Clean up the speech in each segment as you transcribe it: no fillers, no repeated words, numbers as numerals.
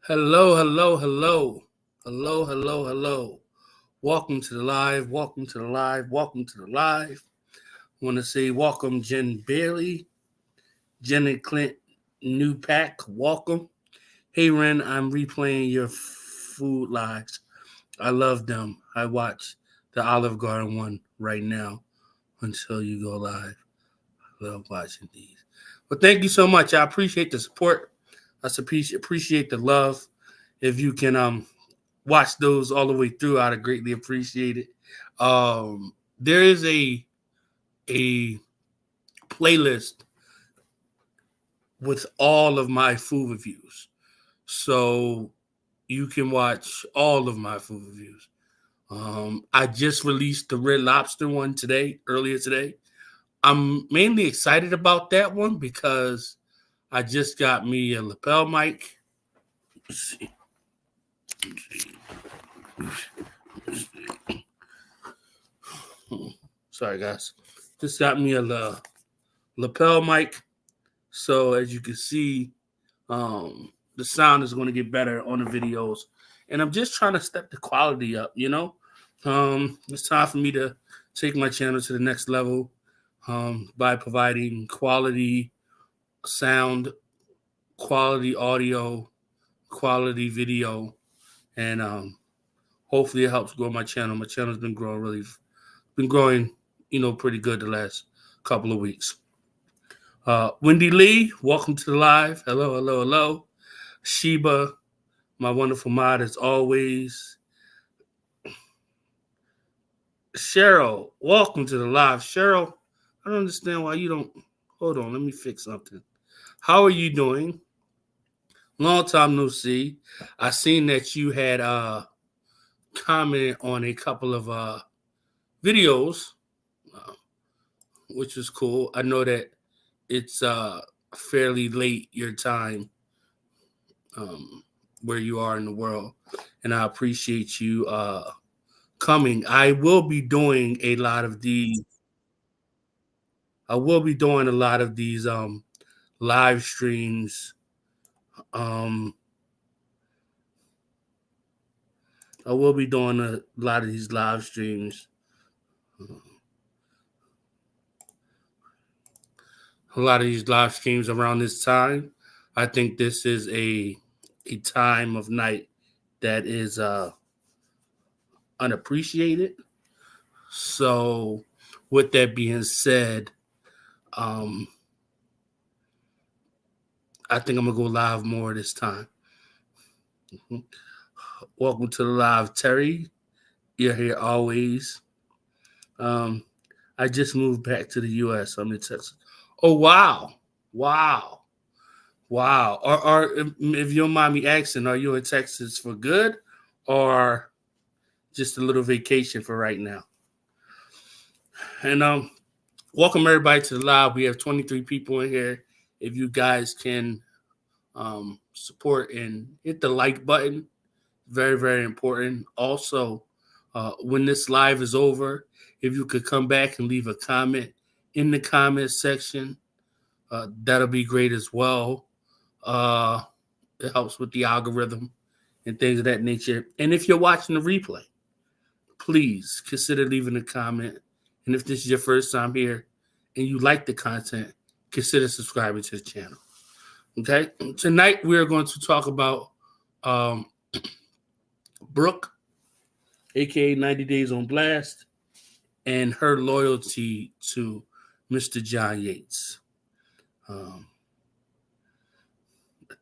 Hello, hello, hello. Hello, hello, hello. Welcome to the live. Welcome to the live. Welcome to the live. I want to say welcome, Jen Bailey, Jen and Clint, new pack. Welcome. Hey, Ren, I'm replaying your food lives. I love them. I watch the Olive Garden one right now until you go live. I love watching these. But thank you so much. I appreciate the support. I appreciate the love. If you can watch those all the way through, I'd greatly appreciate it. There is a playlist with all of my food reviews, so you can watch all of my food reviews. I just released the Red Lobster one earlier today. I'm mainly excited about that one because I just got me a lapel mic. Let's see. Sorry, guys. Just got me a lapel mic. So as you can see, the sound is going to get better on the videos. And I'm just trying to step the quality up, It's time for me to take my channel to the next level by providing quality sound, quality audio, quality video, and hopefully it helps grow my channel. My channel's been growing, pretty good the last couple of weeks. Wendy Lee, welcome to the live. Hello, hello, hello. Sheba, my wonderful mod as always. Cheryl, welcome to the live. Cheryl, I don't understand why you don't. Hold on, let me fix something. How are you doing? Long time no see. I seen that you had commented on a couple of videos, which is cool. I know that it's fairly late your time where you are in the world, and I appreciate you coming. I will be doing a lot of these. I will be doing a lot of these live streams. I will be doing a lot of these live streams. A lot of these live streams around this time. I think this is a time of night that is unappreciated. So, with that being said, I think I'm gonna go live more this time. Welcome to the live, Terry. You're here always. I just moved back to the U.S. I'm in Texas. Oh wow, wow. If you don't mind me asking, are you in Texas for good, or just a little vacation for right now? And welcome everybody to the live. We have 23 people in here. If you guys can support and hit the like button, very, very important. Also, when this live is over, if you could come back and leave a comment in the comment section, that'll be great as well. It helps with the algorithm and things of that nature. And if you're watching the replay, please consider leaving a comment. And if this is your first time here and you like the content, consider subscribing to the channel. Okay? Tonight, we're going to talk about Brooke, a.k.a. 90 Days on Blast, and her loyalty to Mr. John Yates. I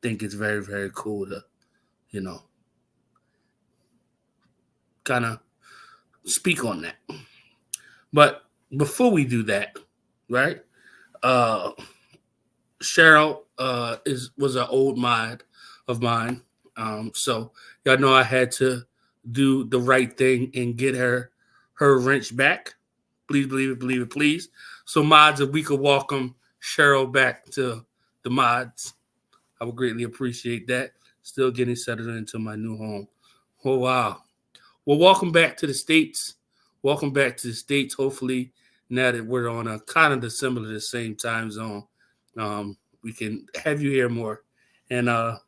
think it's very, very cool to, kind of speak on that. But before we do that, right, Cheryl was an old mod of mine. So y'all know I had to do the right thing and get her wrench back. Please believe it, please. So mods, if we could welcome Cheryl back to the mods, I would greatly appreciate that. Still getting settled into my new home. Oh, wow. Well, welcome back to the States. Welcome back to the States. Hopefully, now that we're on a kind of the same time zone, we can have you here more. And I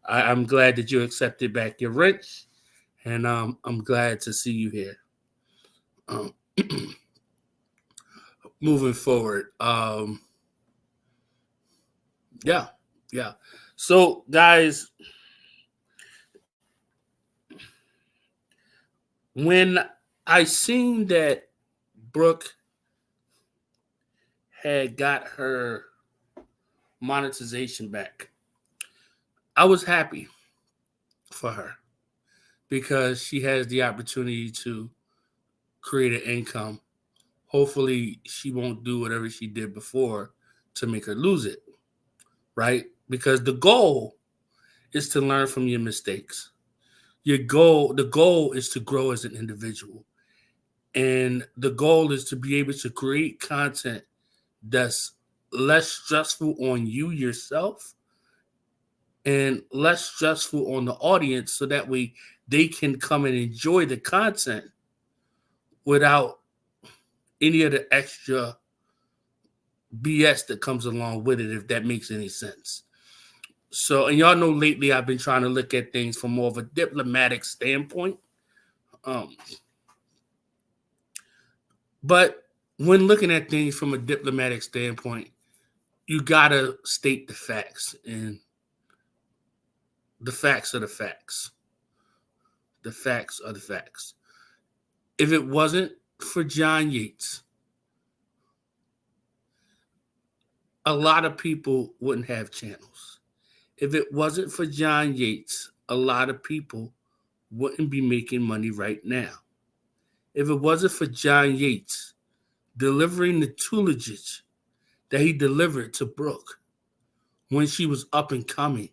I'm glad that you accepted back your wrench, and I'm glad to see you here. Um, moving forward, yeah, yeah. So, guys, when I seen that Brooke had got her monetization back, I was happy for her because she has the opportunity to create an income. Hopefully, she won't do whatever she did before to make her lose it, right? Because the goal is to learn from your mistakes. The goal is to grow as an individual. And the goal is to be able to create content that's less stressful on you yourself and less stressful on the audience so that way they can come and enjoy the content without any of the extra BS that comes along with it, if that makes any sense. So, and y'all know lately I've been trying to look at things from more of a diplomatic standpoint. Um, but when looking at things from a diplomatic standpoint, you gotta state the facts, and the facts are the facts. The facts are the facts. If it wasn't for John Yates, a lot of people wouldn't have channels. If it wasn't for John Yates, a lot of people wouldn't be making money right now. If it wasn't for John Yates delivering the toolage that he delivered to Brooke when she was up and coming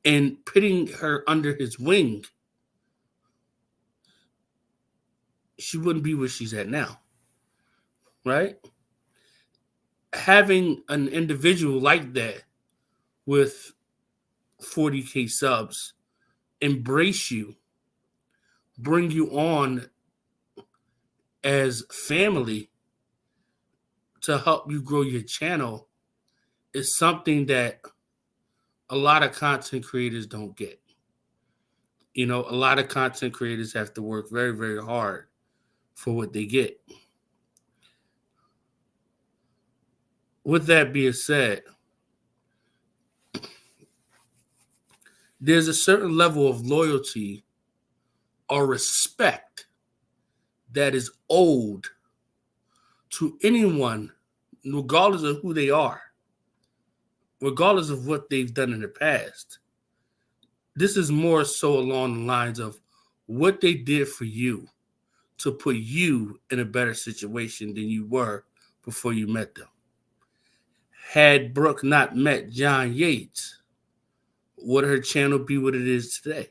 and putting her under his wing, she wouldn't be where she's at now, right? Having an individual like that with 40K subs embrace you, bring you on as family to help you grow your channel is something that a lot of content creators don't get. You know, a lot of content creators have to work very, very hard for what they get. With that being said, there's a certain level of loyalty or respect that is owed to anyone, regardless of who they are, regardless of what they've done in the past. This is more so along the lines of what they did for you to put you in a better situation than you were before you met them. Had Brooke not met John Yates, would her channel be what it is today?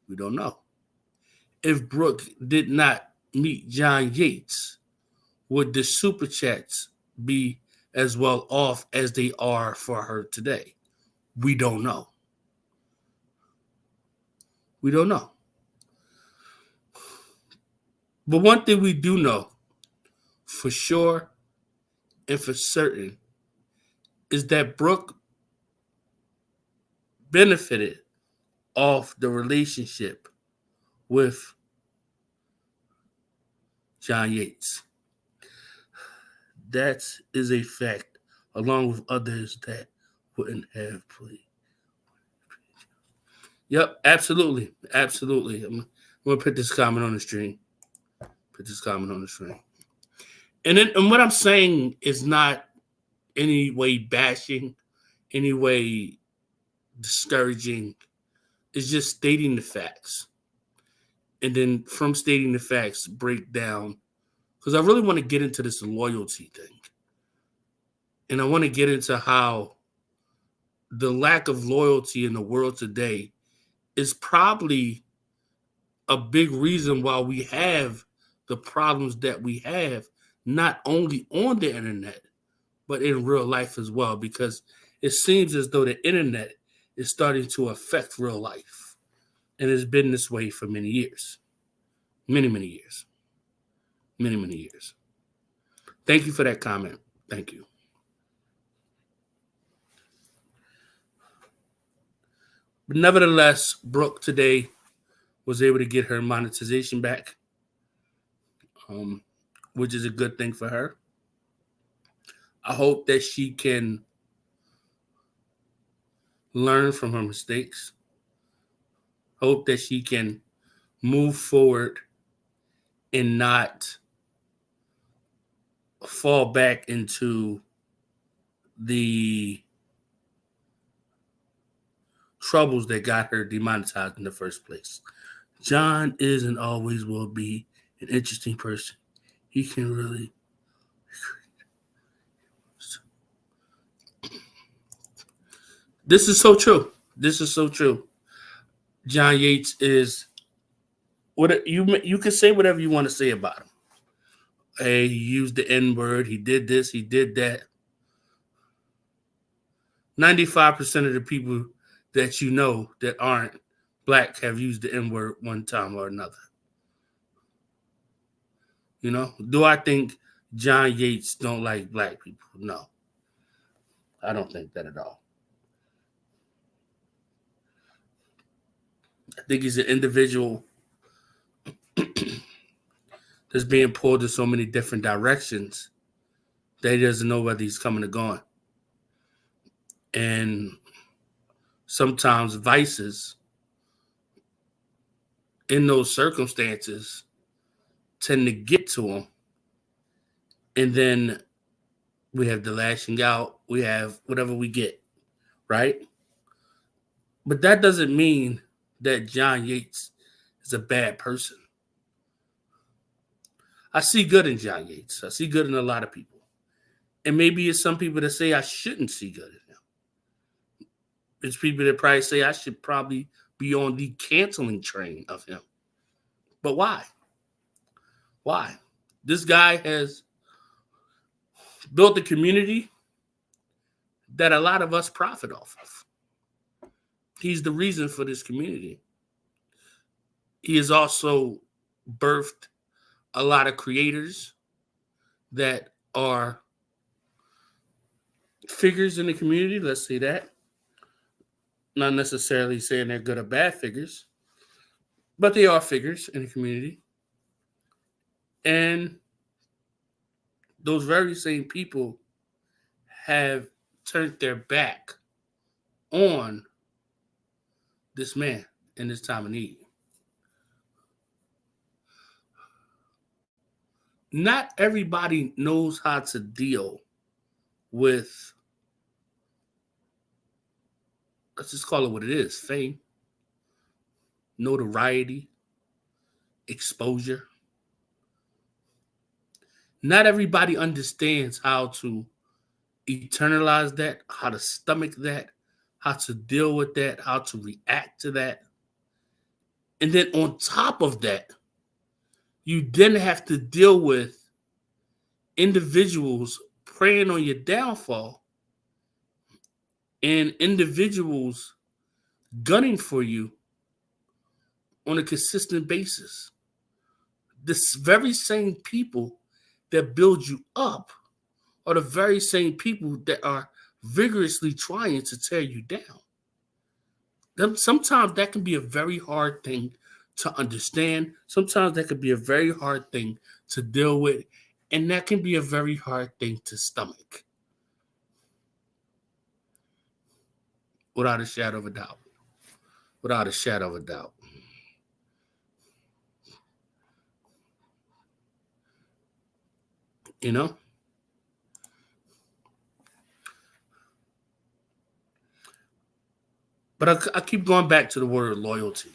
We don't know. If Brooke did not meet John Yates, would the super chats be as well off as they are for her today? We don't know. We don't know. But one thing we do know for sure and for certain is that Brooke benefited off the relationship with John Yates. That is a fact, along with others that wouldn't have played. Yep, absolutely. Absolutely. I'm going to put this comment on the screen. And what I'm saying is not any way bashing, any way discouraging. It's just stating the facts. And then from stating the facts, break down. Because I really want to get into this loyalty thing. And I want to get into how the lack of loyalty in the world today is probably a big reason why we have the problems that we have, not only on the internet, but in real life as well, because it seems as though the internet is starting to affect real life. And it's been this way for many years. Many, many years. Many, many years. Thank you for that comment. Thank you. But nevertheless, Brooke today was able to get her monetization back, um, which is a good thing for her. I hope that she can learn from her mistakes. Hope that she can move forward and not fall back into the troubles that got her demonetized in the first place. John is and always will be an interesting person. He can really. This is so true. This is so true. John Yates is what you can say whatever you want to say about him. Hey, he used the N word. He did this. He did that. 95% of the people that you know that aren't black have used the N word one time or another. You know, do I think John Yates don't like black people? No, I don't think that at all. I think he's an individual that's being pulled in so many different directions that he doesn't know whether he's coming or going. And sometimes vices in those circumstances tend to get to him. And then we have the lashing out, we have whatever we get, right? But that doesn't mean that John Yates is a bad person. I see good in John Yates. I see good in a lot of people. And maybe it's some people that say I shouldn't see good in him. It's people that probably say I should probably be on the canceling train of him. But why? Why? This guy has built a community that a lot of us profit off of. He's the reason for this community. He has also birthed a lot of creators that are figures in the community, let's say that. Not necessarily saying they're good or bad figures, but they are figures in the community. And those very same people have turned their back on this man in this time of need. Not everybody knows how to deal with, let's just call it what it is, fame, notoriety, exposure. Not everybody understands how to eternalize that, how to stomach that, how to deal with that, how to react to that. And then on top of that, you then have to deal with individuals preying on your downfall and individuals gunning for you on a consistent basis. This very same people that build you up are the very same people that are vigorously trying to tear you down. Sometimes that can be a very hard thing to understand. Sometimes that can be a very hard thing to deal with. And that can be a very hard thing to stomach. Without a shadow of a doubt. Without a shadow of a doubt. You know? But I keep going back to the word loyalty.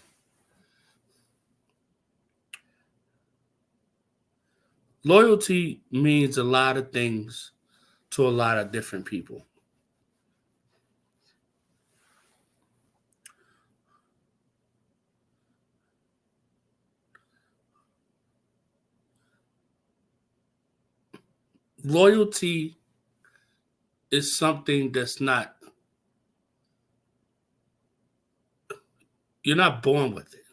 Loyalty means a lot of things to a lot of different people. Loyalty is something that's not, you're not born with it.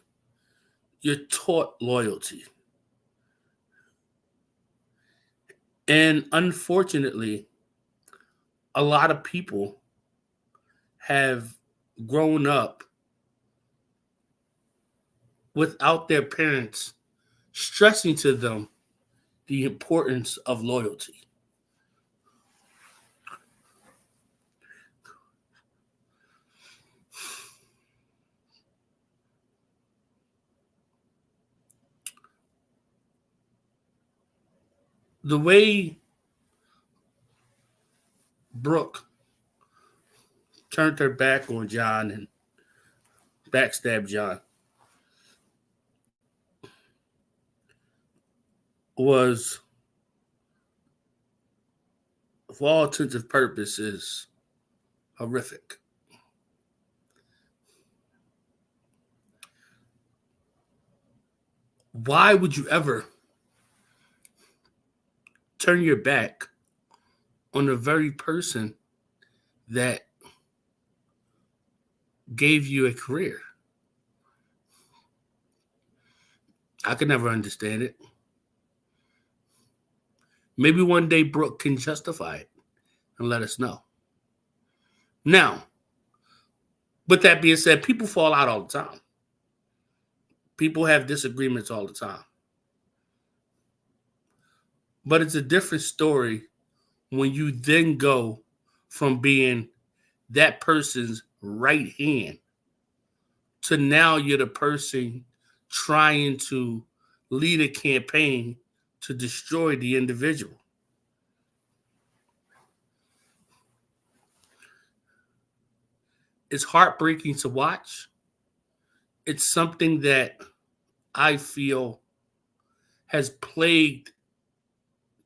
You're taught loyalty. And unfortunately, a lot of people have grown up without their parents stressing to them the importance of loyalty. The way Brooke turned her back on John and backstabbed John was, for all intents and purposes, horrific. Why would you ever turn your back on the very person that gave you a career? I could never understand it. Maybe one day Brooke can justify it and let us know. Now, with that being said, people fall out all the time. People have disagreements all the time. But it's a different story when you then go from being that person's right hand to now you're the person trying to lead a campaign to destroy the individual. It's heartbreaking to watch. It's something that I feel has plagued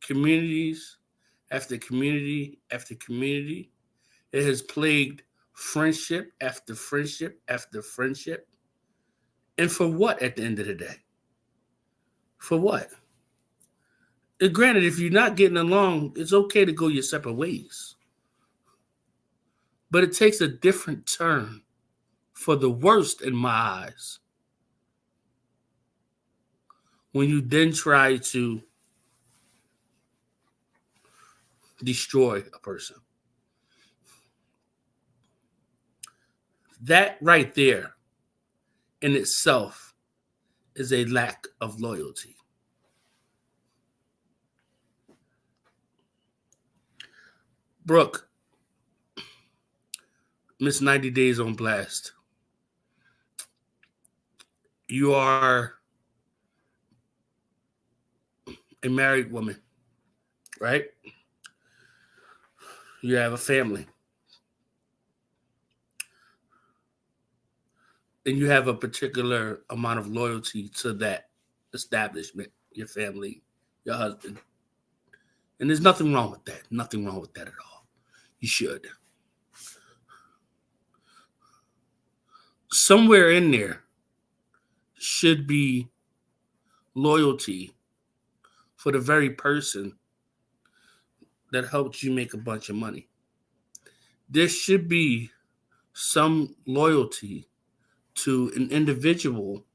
communities after community after community. It has plagued friendship after friendship after friendship. And for what at the end of the day? For what? And granted, if you're not getting along, it's okay to go your separate ways. But it takes a different turn for the worst in my eyes when you then try to destroy a person. That right there in itself is a lack of loyalty. Brooke, Miss 90 Days on Blast. You are a married woman, right? You have a family. And you have a particular amount of loyalty to that establishment, your family, your husband. And there's nothing wrong with that. Nothing wrong with that at all. You should. Somewhere in there should be loyalty for the very person that helped you make a bunch of money. There should be some loyalty to an individual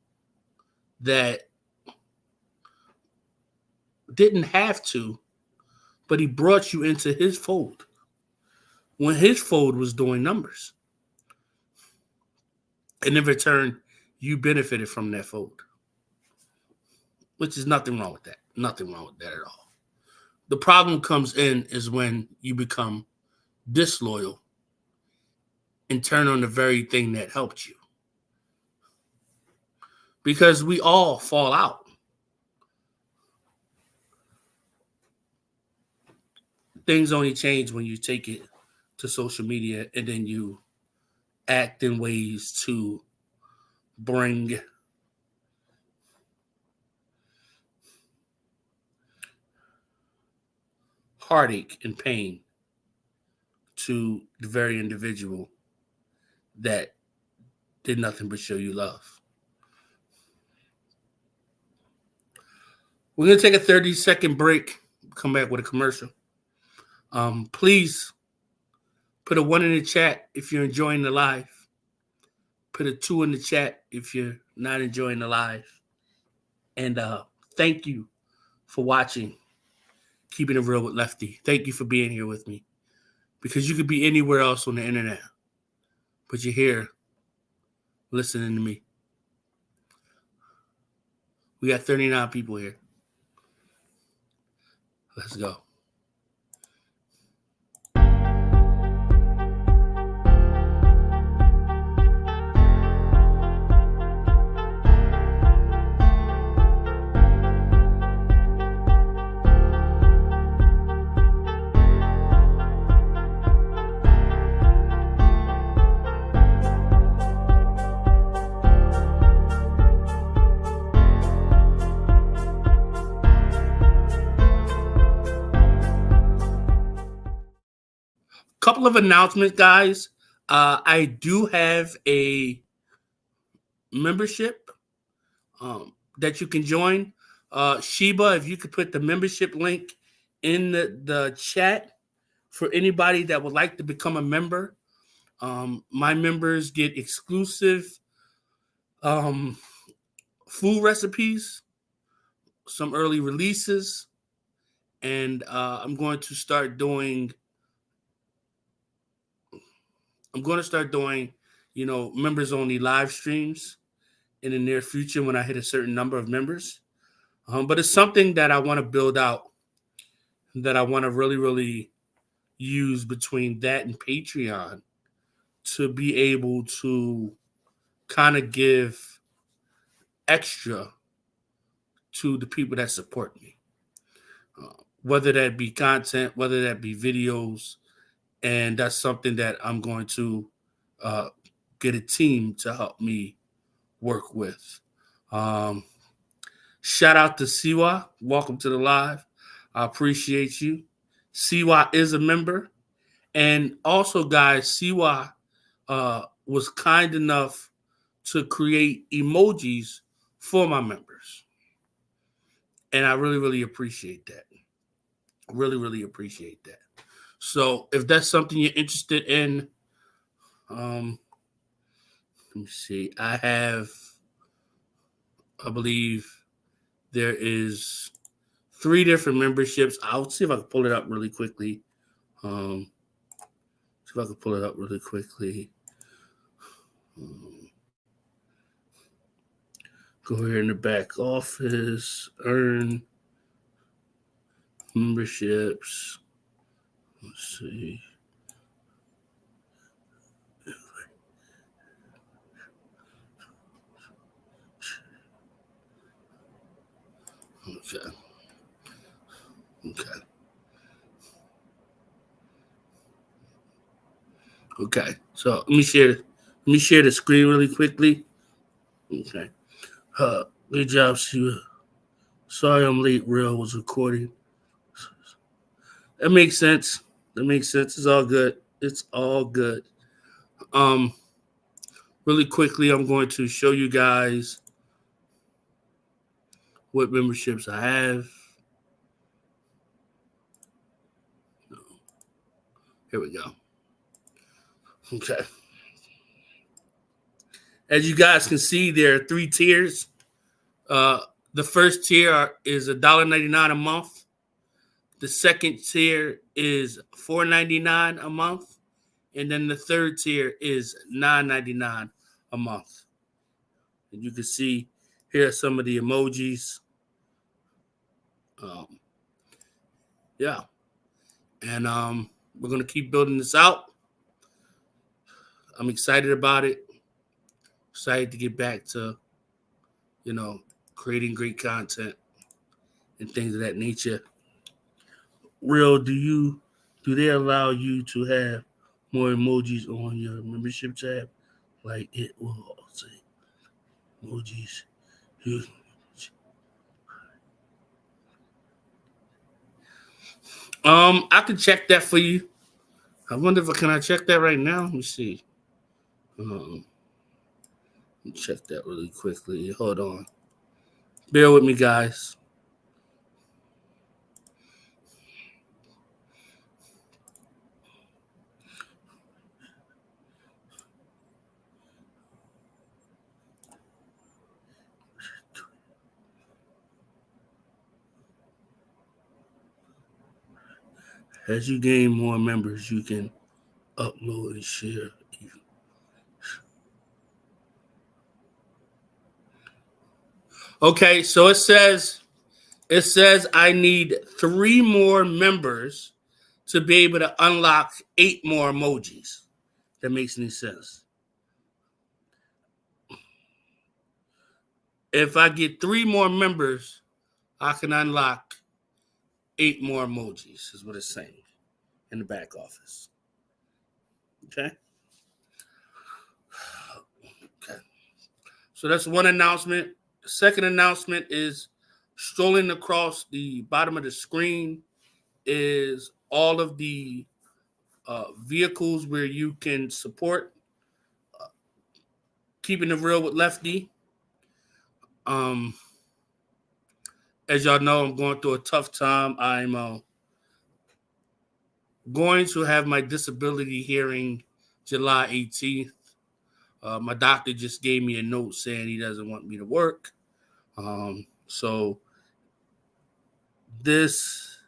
that didn't have to, but he brought you into his fold when his fold was doing numbers. And in return, you benefited from that fold, which is nothing wrong with that. Nothing wrong with that at all. The problem comes in is when you become disloyal and turn on the very thing that helped you. Because we all fall out. Things only change when you take it to social media and then you act in ways to bring heartache and pain to the very individual that did nothing but show you love. We're going to take a 30-second break, come back with a commercial. Please put a 1 in the chat if you're enjoying the live. Put a 2 in the chat if you're not enjoying the live. And thank you for watching Keeping It Real with Lefty. Thank you for being here with me. Because you could be anywhere else on the internet, but you're here listening to me. We got 39 people here. Let's go. Couple of announcements, guys. I do have a membership that you can join. Sheba, if you could put the membership link in the chat for anybody that would like to become a member. My members get exclusive food recipes, some early releases, and I'm going to start doing, members only live streams in the near future when I hit a certain number of members. But it's something that I want to build out, that I want to really, really use between that and Patreon to be able to kind of give extra to the people that support me, whether that be content, whether that be videos. And that's something that I'm going to get a team to help me work with. Shout out to Siwa. Welcome to the live. I appreciate you. Siwa is a member. And also, guys, Siwa was kind enough to create emojis for my members. And I really, really appreciate that. Really, really appreciate that. So if that's something you're interested in, let me see. I believe there is 3 different memberships. I'll see if I can pull it up really quickly. Go here in the back office, earn memberships. Let's see. Okay. So let me share the screen really quickly. Okay. Good job, Siwa. Sorry I'm late. Real was recording. That makes sense. It's all good. Really quickly, I'm going to show you guys what memberships I have. Here we go. Okay. As you guys can see, there are 3 tiers. The first tier is $1.99 a month. The second tier is $4.99 a month. And then the third tier is $9.99 a month. And you can see here are some of the emojis. Yeah. And we're going to keep building this out. I'm excited about it. Excited to get back to, creating great content and things of that nature. Real, do they allow you to have more emojis on your membership tab? Like it will say emojis. I can check that for you. I wonder if I check that right now. Let me see. Let me check that really quickly. Hold on. Bear with me, guys. As you gain more members, you can upload and share. Okay, so it says I need 3 more members to be able to unlock 8 more emojis. That makes any sense. If I get 3 more members, I can unlock 8 more emojis, is what it's saying in the back office. Okay. Okay. So that's one announcement. The second announcement is strolling across the bottom of the screen is all of the vehicles where you can support Keeping It Real with Lefty. As y'all know, I'm going through a tough time. I'm going to have my disability hearing July 18th. My doctor just gave me a note saying he doesn't want me to work. So this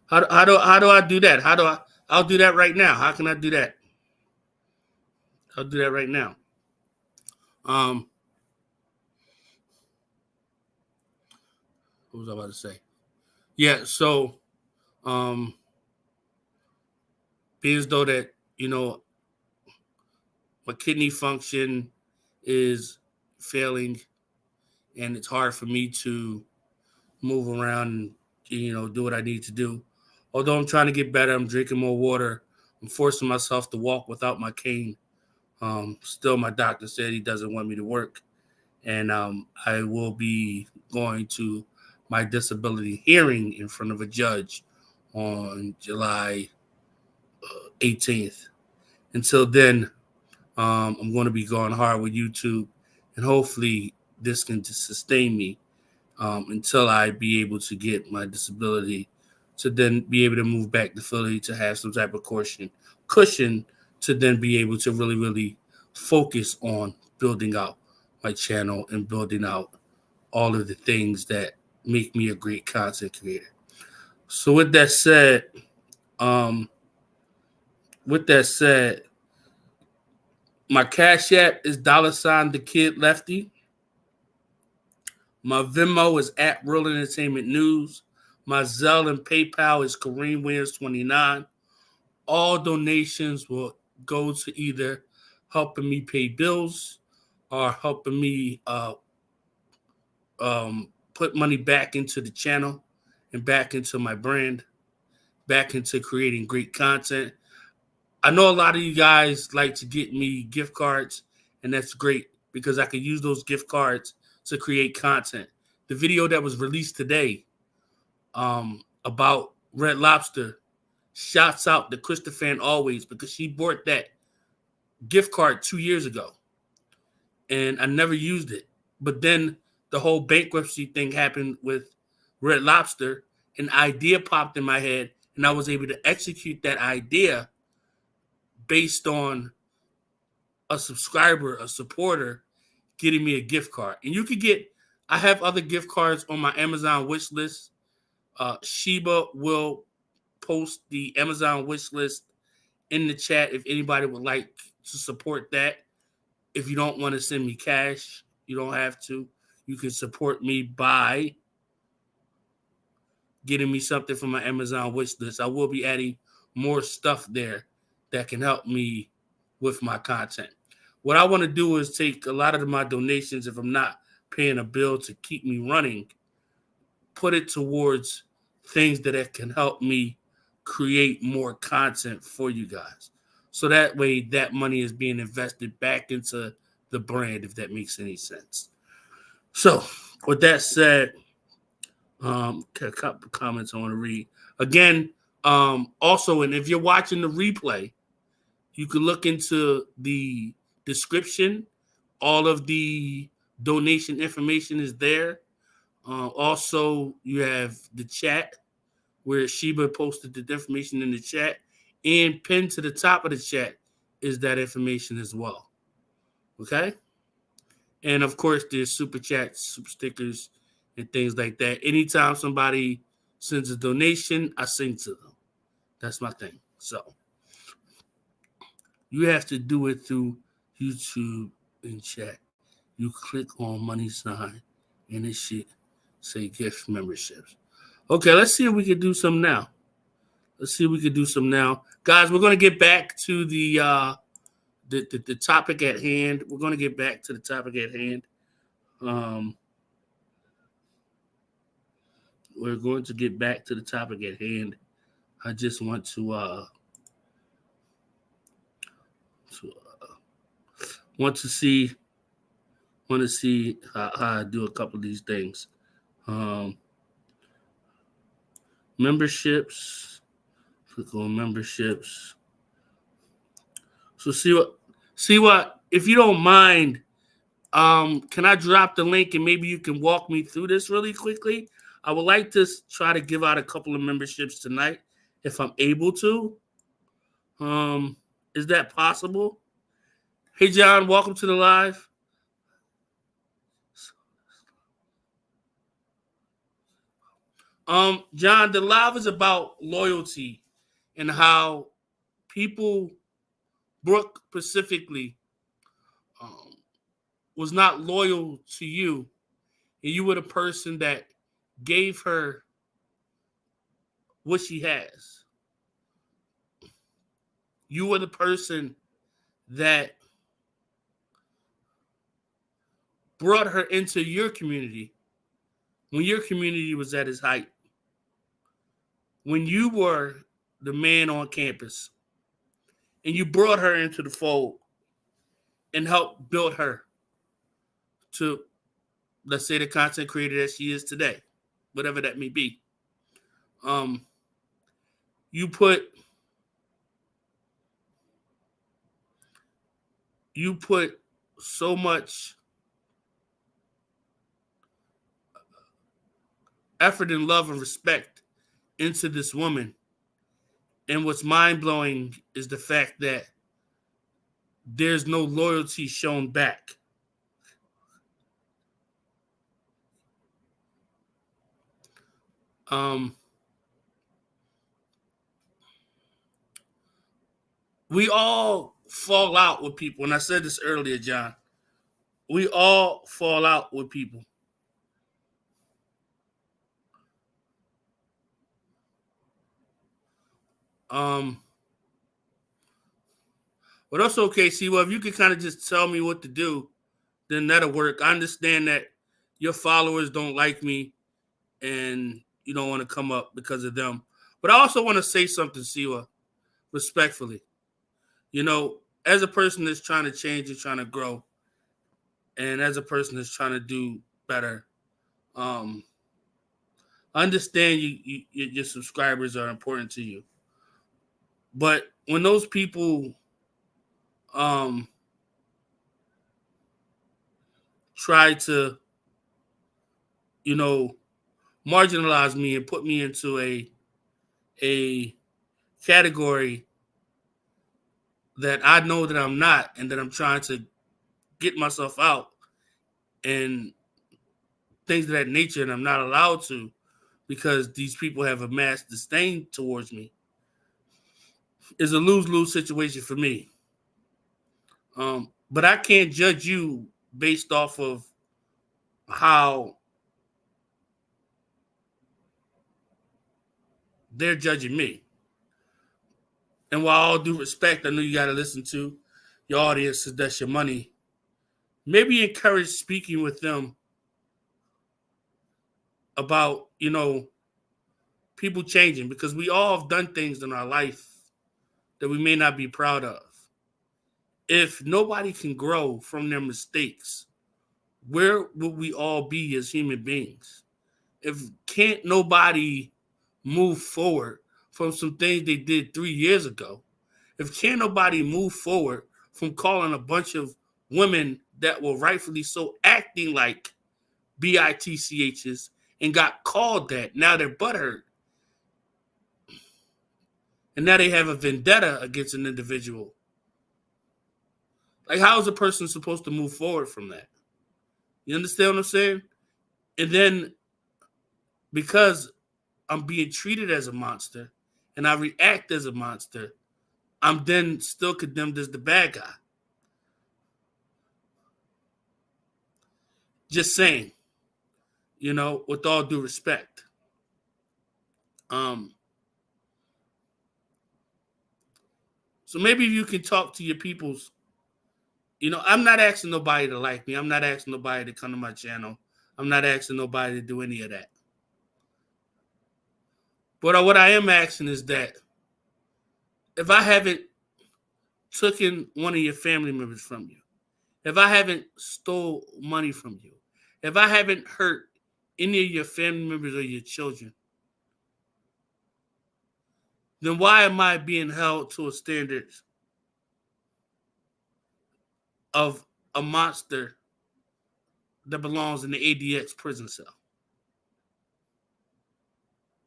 how do I do that? I'll do that right now. How can I do that? I'll do that right now. What was I about to say? Yeah, so being as though that, my kidney function is failing and it's hard for me to move around and, do what I need to do. Although I'm trying to get better, I'm drinking more water. I'm forcing myself to walk without my cane. Still, my doctor said he doesn't want me to work. And I will be going to my disability hearing in front of a judge on July 18th. Until then, I'm going to be going hard with YouTube, and hopefully this can sustain me until I be able to get my disability to then be able to move back to Philly to have some type of cushion to then be able to really, really focus on building out my channel and building out all of the things that make me a great content creator. So with that said, my Cashapp is $thekidlefty. My Venmo is at Real Entertainment News. My Zelle and PayPal is Kareem Williams 29. All donations will go to either helping me pay bills or helping me put money back into the channel and back into my brand, back into creating great content. I know a lot of you guys like to get me gift cards, and that's great because I can use those gift cards to create content. The video that was released today about Red Lobster, shouts out to Krista Fan Always because she bought that gift card 2 years ago, and I never used it. But then the whole bankruptcy thing happened with Red Lobster. An idea popped in my head, and I was able to execute that idea based on a subscriber, a supporter, getting me a gift card. And you could I have other gift cards on my Amazon wish list. Sheba will post the Amazon wish list in the chat if anybody would like to support that. If you don't want to send me cash, you don't have to. You can support me by getting me something from my Amazon wish list. I will be adding more stuff there that can help me with my content. What I want to do is take a lot of my donations, if I'm not paying a bill to keep me running, put it towards things that can help me create more content for you guys. So that way that money is being invested back into the brand, if that makes any sense. So with that said, a couple comments I want to read. Again, also, and if you're watching the replay, you can look into the description. All of the donation information is there. Also, you have the chat where Sheba posted the information in the chat, and pinned to the top of the chat is that information as well. Okay? And of course, there's super chats, super stickers, and things like that. Anytime somebody sends a donation, I sing to them. That's my thing. So you have to do it through YouTube and chat. You click on money sign and it should say gift memberships. Okay, let's see if we can do some now. Guys, we're going to get back to the topic at hand. We're going to get back to the topic at hand. We're going to get back to the topic at hand. I just want to see how I do a couple of these things. Memberships. Click on memberships. So see what if you don't mind, can I drop the link and maybe you can walk me through this really quickly? I would like to try to give out a couple of memberships tonight if I'm able to. Is that possible? Hey, John, welcome to the live. John, the live is about loyalty and how people, Brooke specifically, was not loyal to you, and you were the person that gave her what she has. You were the person that brought her into your community when your community was at its height. When you were the man on campus and you brought her into the fold and helped build her to, let's say, the content creator that she is today, whatever that may be. You put so much effort and love and respect into this woman. And what's mind-blowing is the fact that there's no loyalty shown back. We all fall out with people. And I said this earlier, John. We all fall out with people. But that's okay. See, well, if you can kind of just tell me what to do, then that'll work. I understand that your followers don't like me and you don't want to come up because of them. But I also want to say something, Siwa, respectfully. You know, as a person that's trying to change and trying to grow, and as a person that's trying to do better, I understand your subscribers are important to you. But when those people try to, marginalize me and put me into a category that I know that I'm not, and that I'm trying to get myself out and things of that nature, and I'm not allowed to because these people have amassed disdain towards me, is a lose-lose situation for me. But I can't judge you based off of how they're judging me. And while all due respect, I know you got to listen to your audience because that's your money. Maybe encourage speaking with them about, people changing, because we all have done things in our life that we may not be proud of. If nobody can grow from their mistakes, where would we all be as human beings? If can't nobody move forward from some things they did 3 years ago, if can't nobody move forward from calling a bunch of women that were rightfully so acting like bitchs and got called that, now they're butthurt. And now they have a vendetta against an individual. Like, how is a person supposed to move forward from that? You understand what I'm saying? And then, because I'm being treated as a monster and I react as a monster, I'm then still condemned as the bad guy. Just saying, with all due respect. So maybe you can talk to your peoples. I'm not asking nobody to like me. I'm not asking nobody to come to my channel. I'm not asking nobody to do any of that. But what I am asking is that if I haven't taken one of your family members from you, if I haven't stole money from you, if I haven't hurt any of your family members or your children, then why am I being held to a standard of a monster that belongs in the ADX prison cell?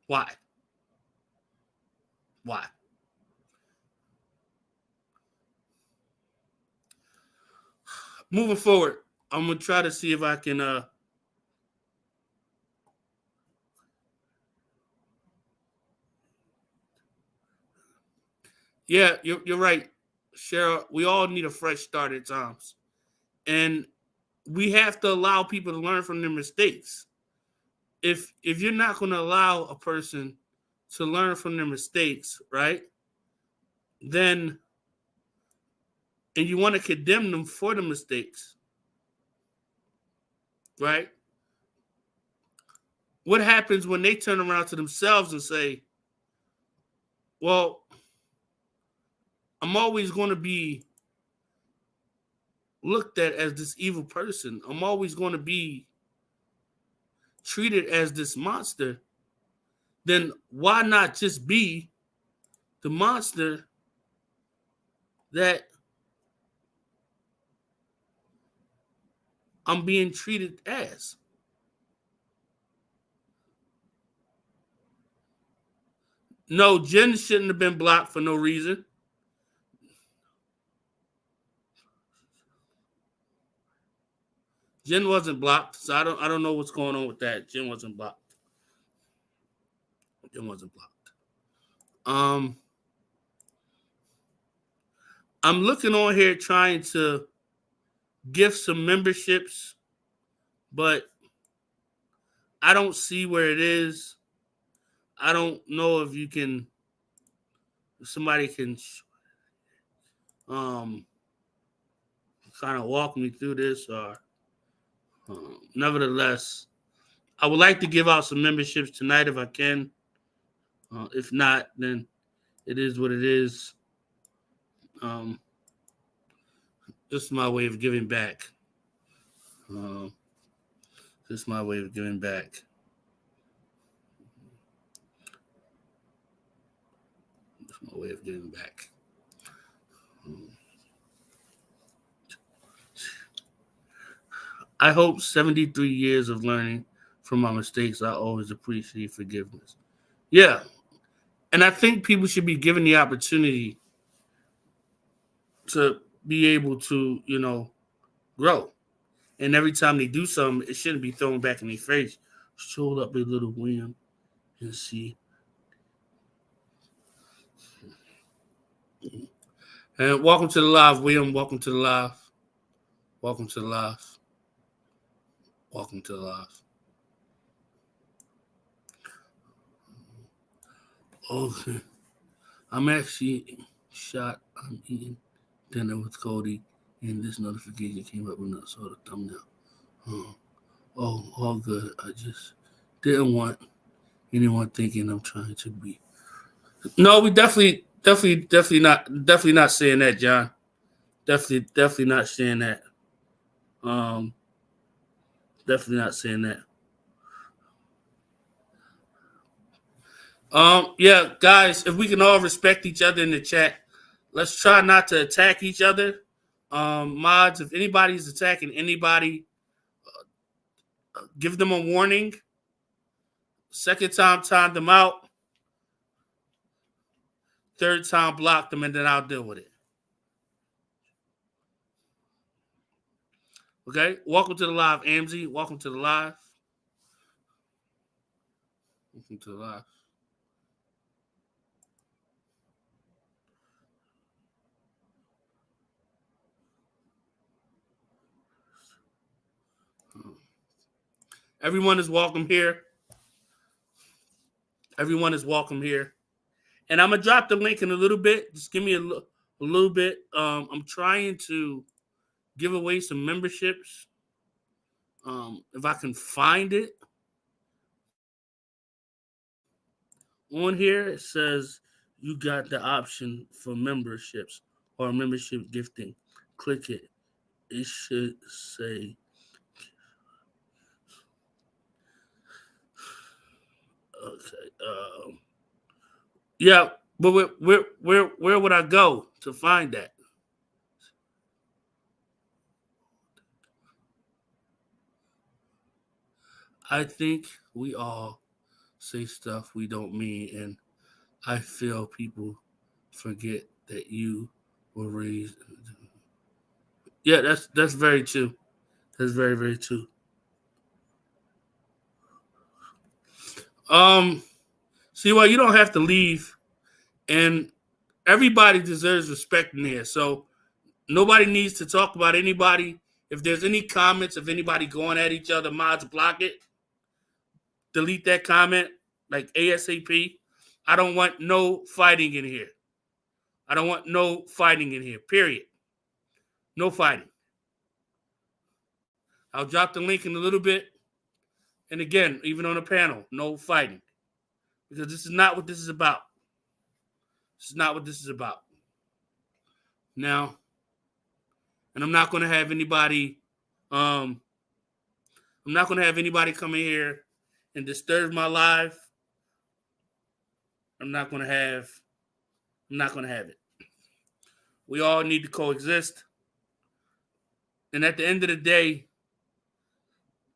Why? Why? Moving forward, I'm gonna try to see if I can. Yeah, you're right, Cheryl. We all need a fresh start at times, and we have to allow people to learn from their mistakes. If you're not going to allow a person to learn from their mistakes, right? Then, and you want to condemn them for the mistakes, right? What happens when they turn around to themselves and say, well, I'm always going to be looked at as this evil person. I'm always going to be treated as this monster. Then why not just be the monster that I'm being treated as? No, Jen shouldn't have been blocked for no reason. Jen wasn't blocked, so I don't know what's going on with that. Jen wasn't blocked. Jen wasn't blocked. I'm looking on here trying to gift some memberships, but I don't see where it is. I don't know if somebody can kind of walk me through this, or nevertheless, I would like to give out some memberships tonight if I can. If not, then it is what it is. This is my way of giving back. This is my way of giving back. This is my way of giving back. I hope 73 years of learning from my mistakes. I always appreciate forgiveness. Yeah. And I think people should be given the opportunity to be able to, grow. And every time they do something, it shouldn't be thrown back in their face. Show up a little William and see. And welcome to the live, William. Welcome to the live. Welcome to the live. Welcome to the live. Okay. I'm actually shot. I'm eating dinner with Cody, and this notification came up when I saw the thumbnail. Oh, all good. I just didn't want anyone thinking I'm trying to be. No, we definitely not saying that, John. Definitely not saying that. Definitely not saying that. Yeah, guys, if we can all respect each other in the chat, let's try not to attack each other. Mods, if anybody's attacking anybody, give them a warning. Second time, time them out. Third time, block them, and then I'll deal with it. Okay? Welcome to the live, Amzy. Welcome to the live. Welcome to the live. Everyone is welcome here. Everyone is welcome here. And I'm going to drop the link in a little bit. Just give me a little bit. I'm trying to give away some memberships. If I can find it. On here, it says you got the option for memberships or membership gifting. Click it. It should say okay. Yeah, but where would I go to find that? I think we all say stuff we don't mean, and I feel people forget that you were raised. Yeah, that's very true. That's very, very true. See, well, you don't have to leave, and everybody deserves respect in here. So nobody needs to talk about anybody. If there's any comments of anybody going at each other, mods block it. Delete that comment like ASAP. I don't want no fighting in here. I don't want no fighting in here, period. No fighting. I'll drop the link in a little bit. And again, even on the panel, no fighting. Because this is not what this is about. This is not what this is about. Now, and I'm not going to have anybody, I'm not going to have anybody come in here and disturb my life. I'm not going to have it. We all need to coexist. And at the end of the day,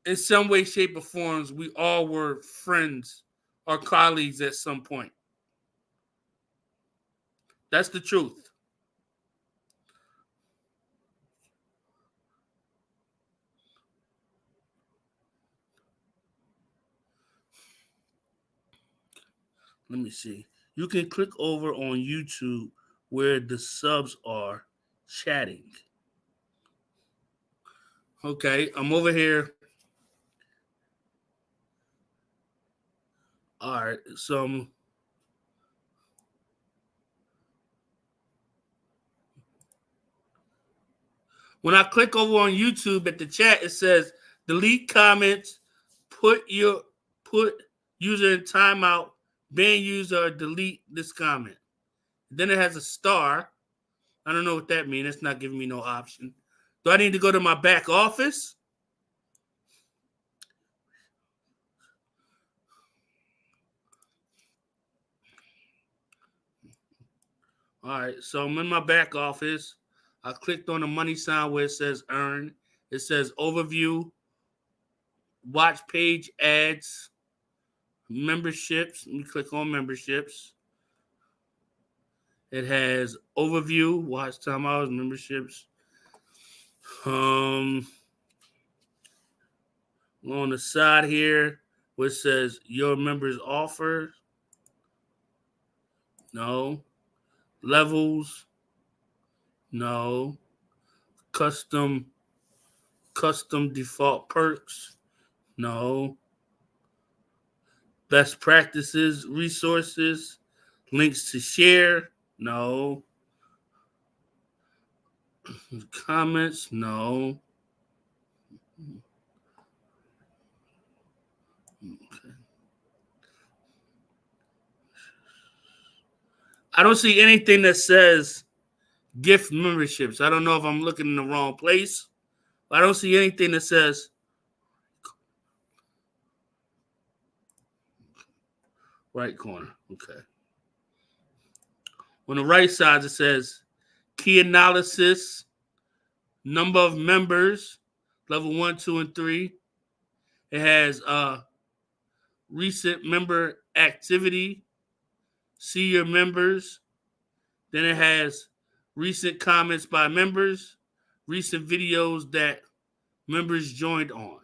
in some way, shape, or forms, we all were friends or colleagues at some point. That's the truth. Let me see. You can click over on YouTube where the subs are chatting. Okay, I'm over here. All right, so when I click over on YouTube at the chat, it says delete comments, put user in timeout, ban user, or delete this comment. Then it has a star. I don't know what that means. It's not giving me no option. Do I need to go to my back office? All right, so I'm in my back office. I clicked on the money sign where it says earn. It says overview, watch page ads, memberships. Let me click on memberships. It has overview, watch time hours, memberships. On the side here, where it says your members offer. No. Levels. No. Custom default perks. No. Best practices, resources, links to share. No. Comments. No. Okay. I don't see anything that says gift memberships. I don't know if I'm looking in the wrong place. I don't see anything that says right corner. Okay. On the right side, it says key analysis, number of members, level 1, 2, and 3. It has recent member activity, see your members. Then it has recent comments by members, recent videos that members joined on.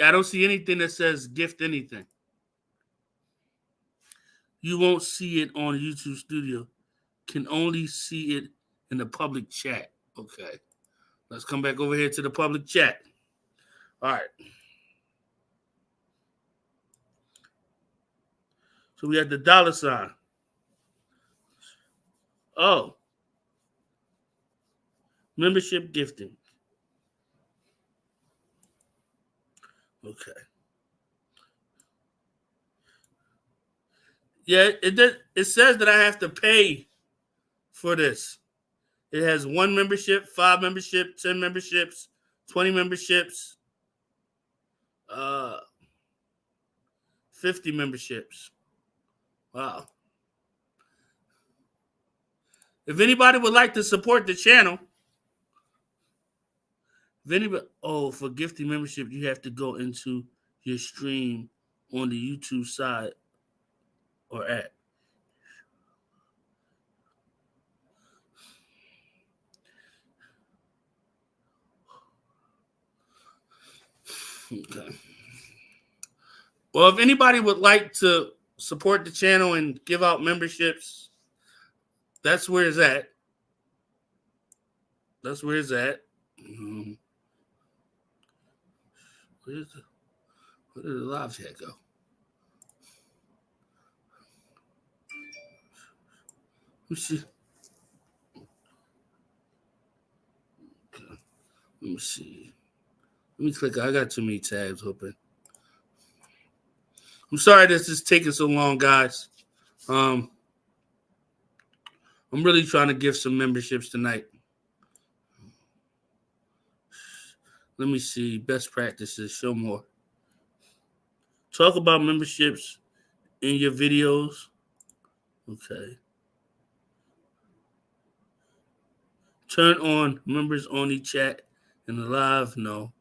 I don't see anything that says gift anything. You won't see it on YouTube Studio. Can only see it in the public chat. Okay. Let's come back over here to the public chat. All right. So we have the $. Oh. Membership gifting. Okay. Yeah, it says that I have to pay for this. It has 1 membership, 5 membership, 10 memberships, 20 memberships, 50 memberships. Wow. If anybody would like to support the channel, for gifting membership, you have to go into your stream on the YouTube side or app. Okay. Well, if anybody would like to support the channel and give out memberships, that's where it's at. That's where it's at. Where did the live chat go? Let me see. Okay. Let me see. Let me click. I got too many tabs open. I'm sorry this is taking so long, guys. I'm really trying to give some memberships tonight. Let me see. Best practices. Show more. Talk about memberships in your videos. Okay. Turn on members only chat in the live. No.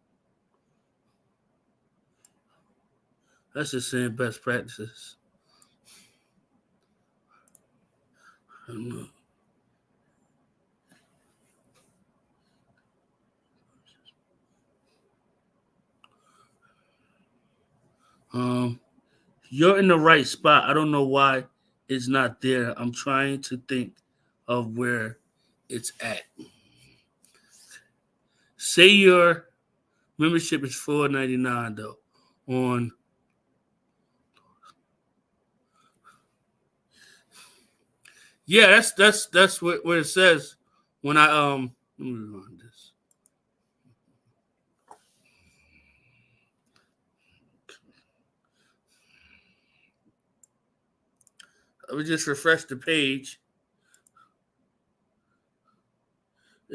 That's just saying best practices. I don't know. You're in the right spot. I don't know why it's not there. I'm trying to think of where it's at. Say your membership is $4.99 though. On yeah, that's what where it says when I let me rewind this. I would just refresh the page.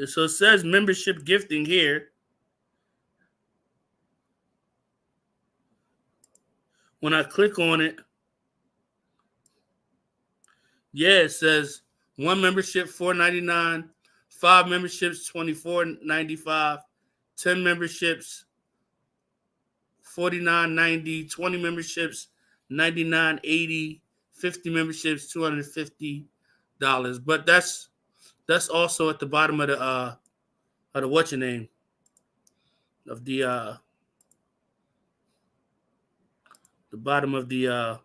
So it says membership gifting here. When I click on it, yeah, it says 1 membership $4.99, 5 memberships $24.95, 10 memberships $49.90, 20 memberships $99.80, 50 memberships $250. But that's also at the bottom of the what's your name of the bottom of the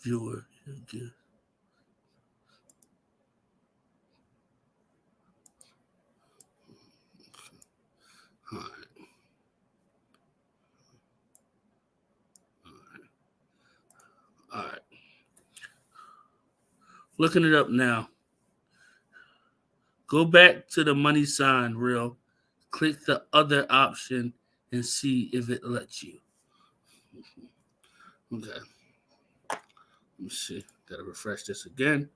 viewer. Okay. All right. All right. Looking it up now. Go back to the money sign reel. Click the other option and see if it lets you. Okay. Let me see. Gotta refresh this again.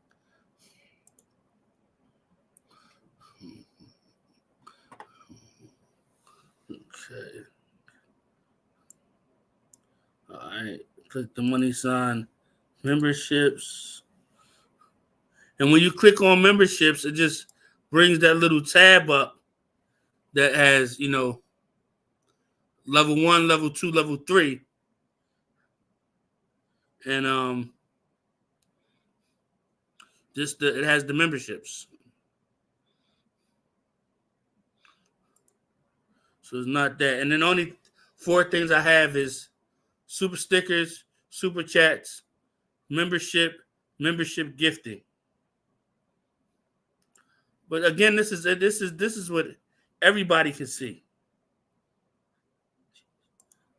Okay. All right. Click the money sign. Memberships. And when you click on memberships, it just brings that little tab up that has, level 1, level 2, level 3. And It has the memberships. So it's not that. And then only 4 things I have is super stickers, super chats, membership gifting. But again, this is what everybody can see.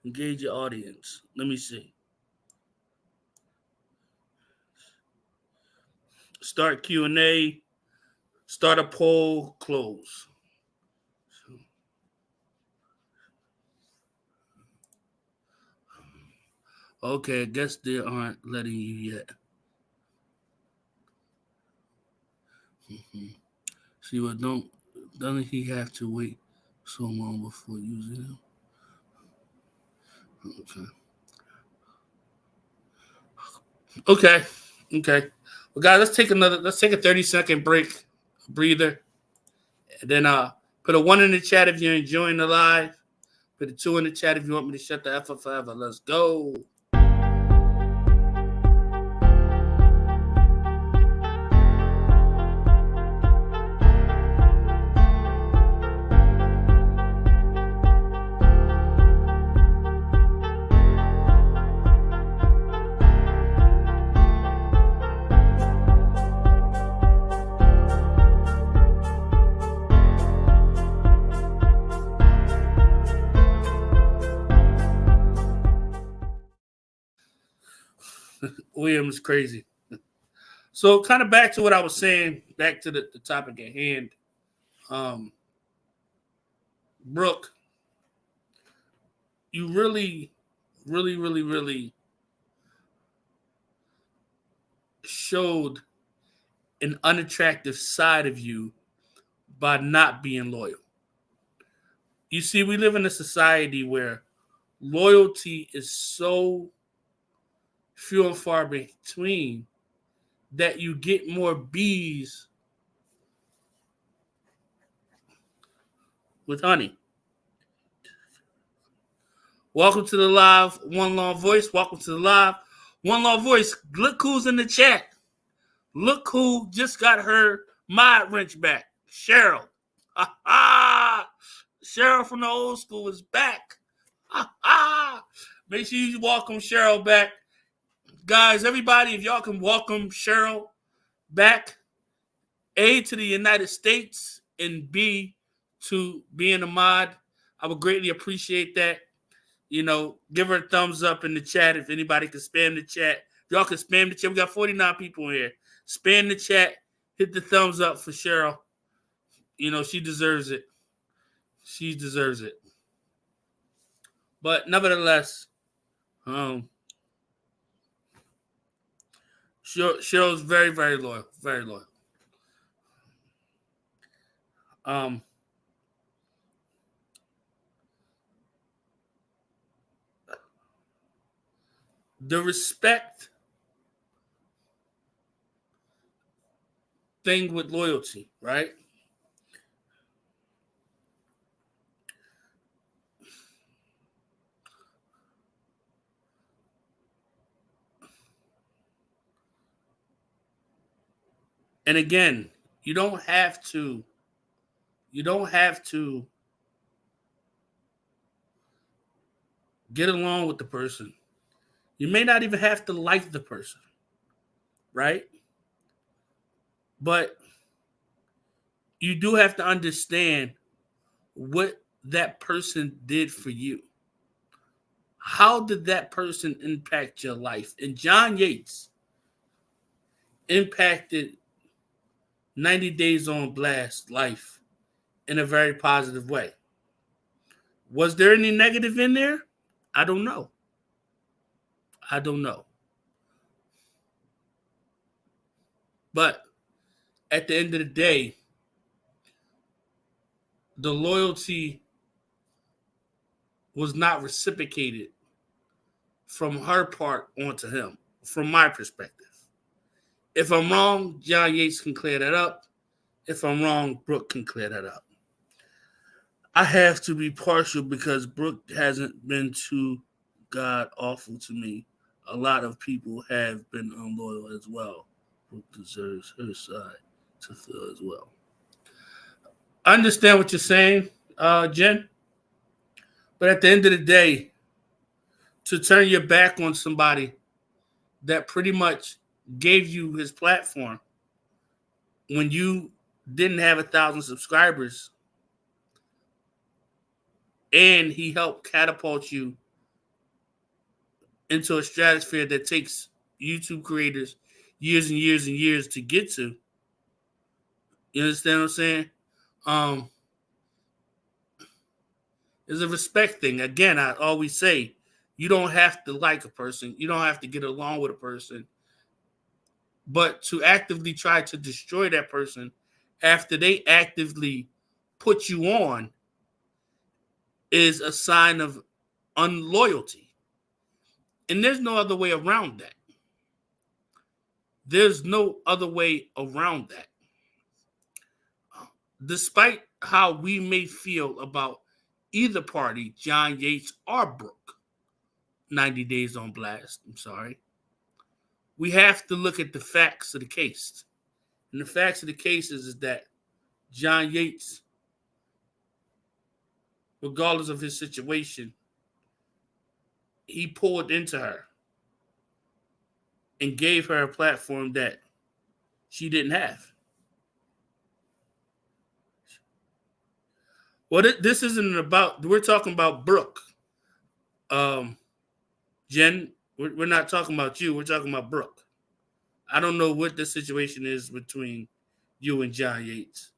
Engage your audience. Let me see. Start Q&A. Start a poll. Close. Okay, I guess they aren't letting you yet. See what? Doesn't he have to wait so long before using them? Okay. Well, guys, let's take a 30-second break, breather, and then put a 1 in the chat if you're enjoying the live. Put a 2 in the chat if you want me to shut the F up forever. Let's go. William is crazy. So kind of back to what I was saying, back to the topic at hand. Brooke, you really showed an unattractive side of you by not being loyal. You see, we live in a society where loyalty is so few and far between that you get more bees with honey. Welcome to the live One Law Voice. Welcome to the live One Law Voice. Look who's in the chat. Look who just got her mod wrench back. Cheryl. Cheryl from the old school is back. Make sure you welcome Cheryl back. Guys, everybody, if y'all can welcome Cheryl back, A, to the United States, and B, to being a mod, I would greatly appreciate that. You know, give her a thumbs up in the chat if anybody can spam the chat. If y'all can spam the chat. We got 49 people here. Spam the chat. Hit the thumbs up for Cheryl. You know, she deserves it. She deserves it. But nevertheless, Cheryl's very, very loyal. Very loyal. The respect thing with loyalty, right? And again, you don't have to get along with the person. You may not even have to like the person, right? But you do have to understand what that person did for you. How did that person impact your life? And John Yates impacted 90 Days on Blast life in a very positive way. Was there any negative in there? I don't know. But at the end of the day, the loyalty was not reciprocated from her part onto him, from my perspective. If I'm wrong, John Yates can clear that up. If I'm wrong, Brooke can clear that up. I have to be partial because Brooke hasn't been too god awful to me. A lot of people have been unloyal as well. Brooke deserves her side to feel as well. I understand what you're saying, Jen, but at the end of the day, to turn your back on somebody that pretty much gave you his platform when you didn't have 1,000 subscribers, and he helped catapult you into a stratosphere that takes YouTube creators years and years and years to get to. You understand what I'm saying? Um, it's a respect thing. Again, I always say, you don't have to like a person. You don't have to get along with a person. But to actively try to destroy that person after they actively put you on is a sign of unloyalty. And there's no other way around that. There's no other way around that. Despite how we may feel about either party, John Yates or Brooke, 90 Days on Blast, I'm sorry, we have to look at the facts of the case. And the facts of the case is that John Yates, regardless of his situation, he poured into her and gave her a platform that she didn't have. Well, this isn't about, we're talking about Brooke. Jen, we're not talking about you. We're talking about Brooke. I don't know what the situation is between you and John Yates.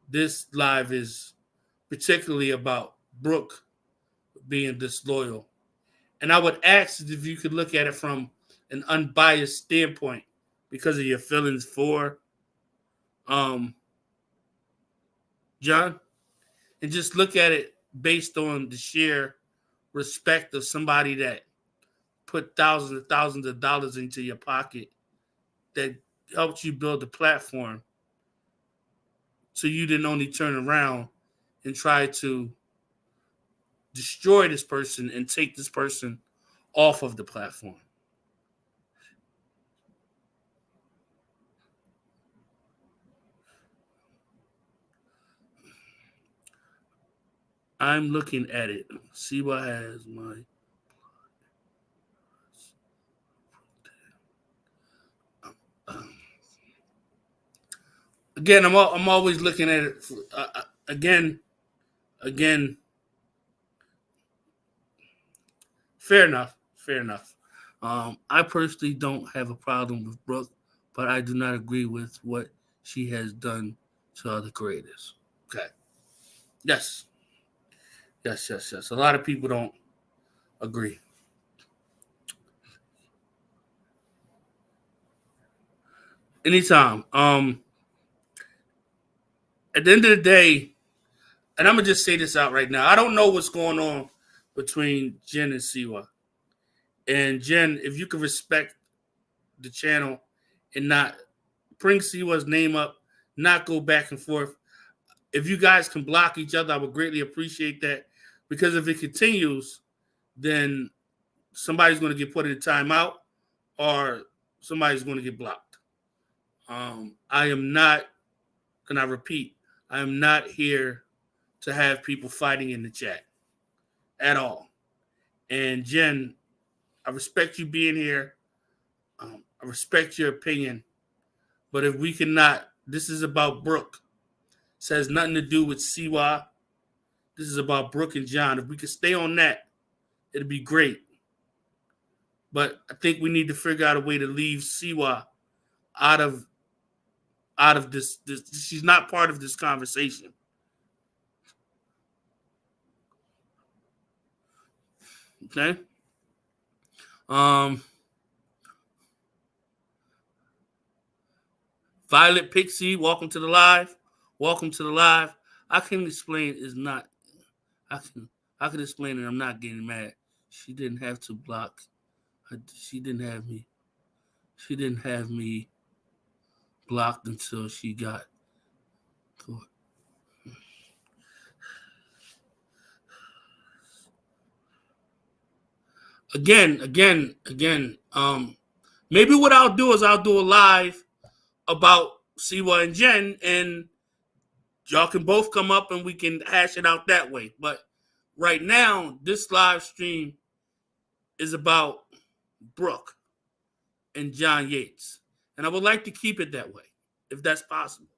This live is particularly about Brooke being disloyal. And I would ask if you could look at it from an unbiased standpoint because of your feelings for John, and just look at it based on the sheer respect of somebody that put thousands and thousands of dollars into your pocket, that helped you build a platform, so you didn't only turn around and try to destroy this person and take this person off of the platform. I'm looking at it. See what has my again. I'm always looking at it. Again. Fair enough. Fair enough. I personally don't have a problem with Brooke, but I do not agree with what she has done to other creators. Okay. Yes. Yes. A lot of people don't agree. Anytime. At the end of the day, and I'm gonna just say this out right now. I don't know what's going on between Jen and Siwa. And Jen, if you could respect the channel and not bring Siwa's name up, not go back and forth. If you guys can block each other, I would greatly appreciate that. Because if it continues, then somebody's going to get put in timeout or somebody's going to get blocked. I am not, and I repeat, I am not here to have people fighting in the chat at all. And Jen, I respect you being here. I respect your opinion. But if we cannot, this is about Brooke. This has nothing to do with Siwa. This is about Brooke and John. If we could stay on that, it'd be great. But I think we need to figure out a way to leave Siwa out of this. She's not part of this conversation. Okay. Violet Pixie, welcome to the live. Welcome to the live. I can explain is not. I can explain it. I'm not getting mad. She didn't have to block. She didn't have me. She didn't have me blocked until she got caught. Again. Maybe what I'll do is I'll do a live about Siwa and Jen, and y'all can both come up and we can hash it out that way. But right now, this live stream is about Brooke and John Yates. And I would like to keep it that way, if that's possible.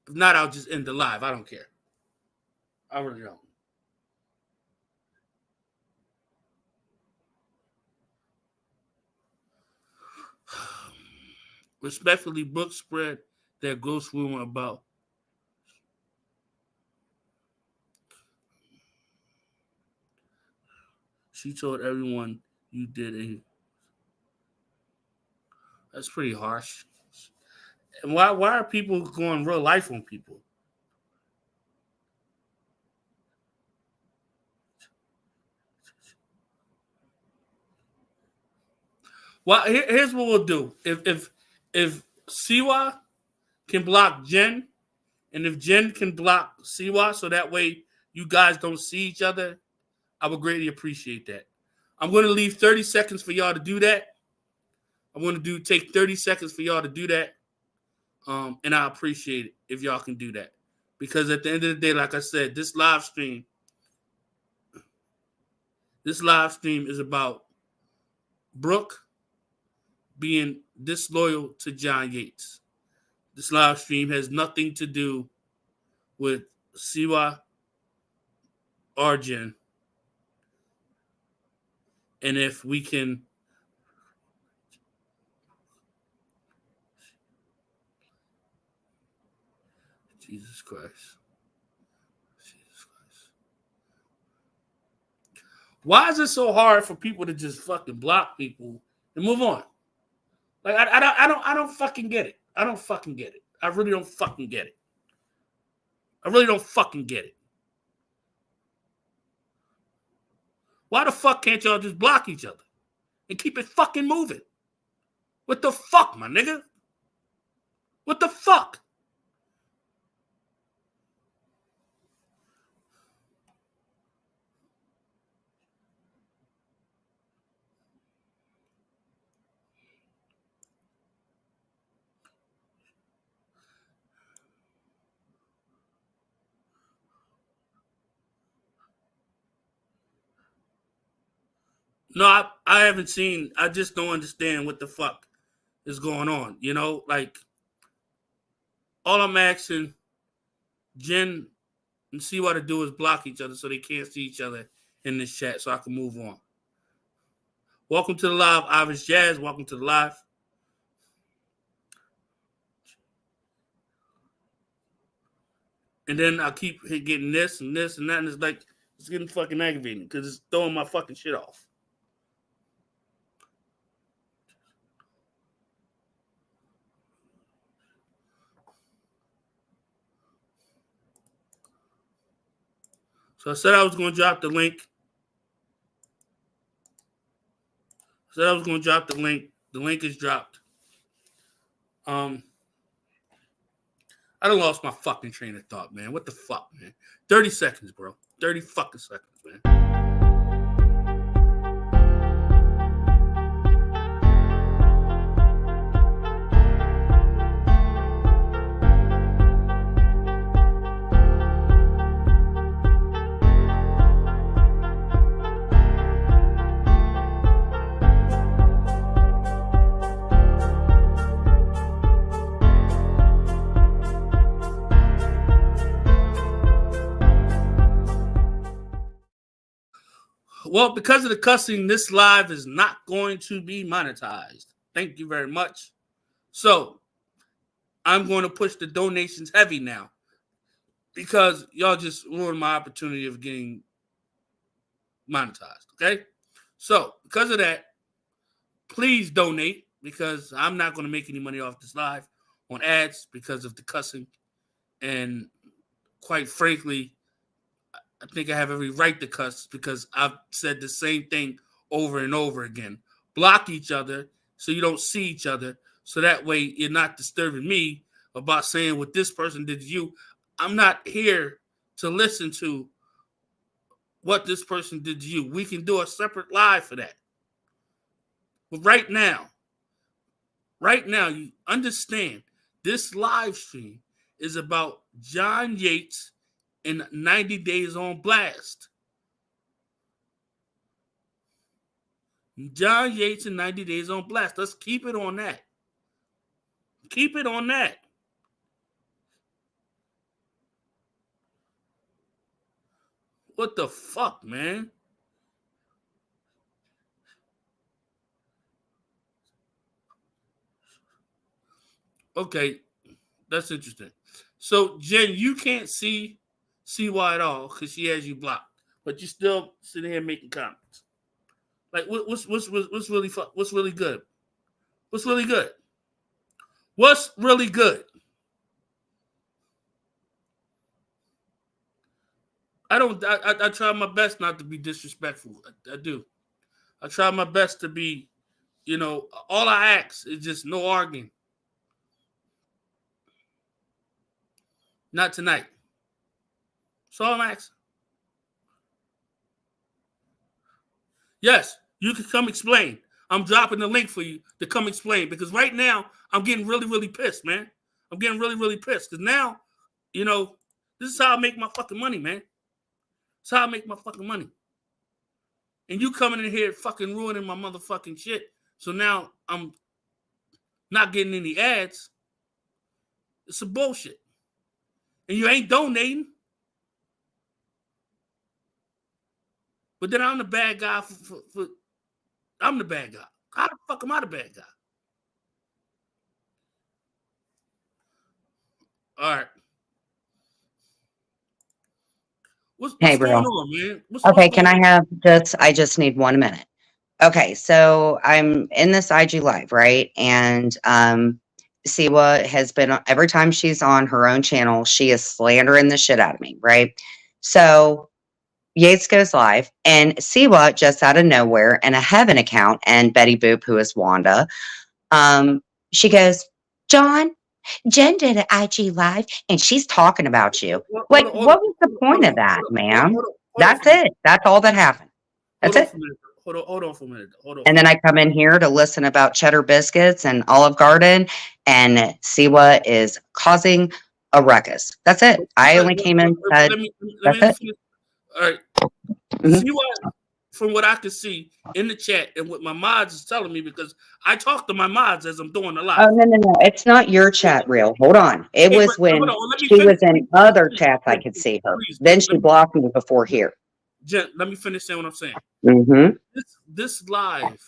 If not, I'll just end the live. I don't care. I really don't. Respectfully, Brooke spread that ghost rumor about she told everyone you did it. That's pretty harsh. And why are people going real life on people? Well, here's what we'll do. If Siwa can block Jen, and if Jen can block Siwa, so that way you guys don't see each other, I would greatly appreciate that. I'm going to leave 30 seconds for y'all to do that. I'm going to take 30 seconds for y'all to do that. And I appreciate it if y'all can do that. Because at the end of the day, like I said, this live stream is about Brooke being disloyal to John Yates. This live stream has nothing to do with Siwa or Jen. And if we can Jesus Christ. Why is it so hard for people to just fucking block people and move on? Like I don't fucking get it. I don't fucking get it. I really don't fucking get it. I really don't fucking get it. Why the fuck can't y'all just block each other and keep it fucking moving? What the fuck, my nigga? What the fuck? No, I haven't seen. I just don't understand what the fuck is going on. You know, like all I'm asking Jen and see what to do is block each other so they can't see each other in this chat so I can move on. Welcome to the live, Iris Jazz. Welcome to the live. And then I keep getting this and this and that, and it's like, it's getting fucking aggravating because it's throwing my fucking shit off. So I said I was going to drop the link. I said I was going to drop the link. The link is dropped. I done lost my fucking train of thought, man. What the fuck, man? 30 seconds, bro. 30 fucking seconds, man. Well, because of the cussing, this live is not going to be monetized. Thank you very much. So, I'm going to push the donations heavy now because y'all just ruined my opportunity of getting monetized, okay? So, because of that, please donate because I'm not going to make any money off this live on ads because of the cussing. And quite frankly, I think I have every right to cuss because I've said the same thing over and over again. Block each other so you don't see each other. So that way you're not disturbing me about saying what this person did to you. I'm not here to listen to what this person did to you. We can do a separate live for that. But right now, right now, you understand this live stream is about John Yates and 90 Days on Blast. John Yates and 90 Days on Blast. Let's keep it on that. Keep it on that. What the fuck, man? Okay, that's interesting. So, Jen, you can't see CY at all because she has you blocked, but you still sitting here making comments. Like, what's really what's really good? What's really good? What's really good? I try my best not to be disrespectful. I do. I try my best to be, all I ask is just no arguing. Not tonight. So I'm asking. Yes, you can come explain. I'm dropping the link for you to come explain because right now I'm getting really, really pissed, man. I'm getting really, really pissed because now, this is how I make my fucking money, man. This is how I make my fucking money. And you coming in here fucking ruining my motherfucking shit. So now I'm not getting any ads. It's some bullshit. And you ain't donating. But then I'm the bad guy for I'm the bad guy. How the fuck am I the bad guy? All right. What's going on, man? Okay, can I have I just need 1 minute. Okay, so I'm in this IG live, right? And Siwa has been, every time she's on her own channel, she is slandering the shit out of me, right? So Yates goes live, and Siwa just out of nowhere, and a Heaven account, and Betty Boop, who is Wanda, she goes, John, Jen did an IG live, and she's talking about you. Like, what was the point of that, ma'am? That's it. That's all that happened. That's it. Hold on for a minute. And then I come in here to listen about cheddar biscuits and Olive Garden, and Siwa is causing a ruckus. That's it. I only came in. Let me finish. All right. See what, from what I can see in the chat and what my mods is telling me, because I talk to my mods as I'm doing the live. Oh, no. It's not your chat reel. Hold on. It was when she was in other chats I could see her. Then she blocked me before here. Jen, let me finish saying what I'm saying. Mm-hmm. This live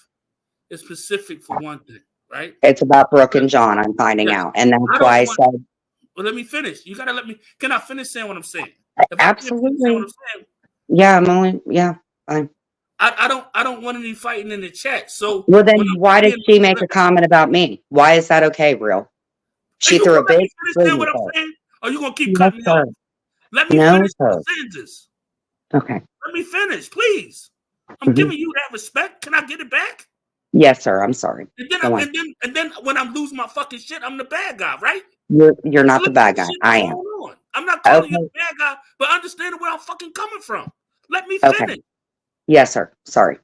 is specific for one thing, right? It's about Brooke and John, I'm finding out. And that's why I said... Well, let me finish. You got to let me... Can I finish saying what I'm saying? Absolutely. Yeah, I'm only... Yeah, fine. I don't want any fighting in the chat. So... Well, then why did she make a comment about me? Why is that okay, real? She threw a big... What I'm saying? Or are you going to keep cutting me off? Let me finish the sentences. Okay. Let me finish, please. I'm giving you that respect. Can I get it back? Yes, sir. I'm sorry. And then when I'm losing my fucking shit, I'm the bad guy, right? You're not the bad guy. I am. I'm not calling you the bad guy, but understand where I'm fucking coming from. Let me finish. Okay. Yes, sir. Sorry.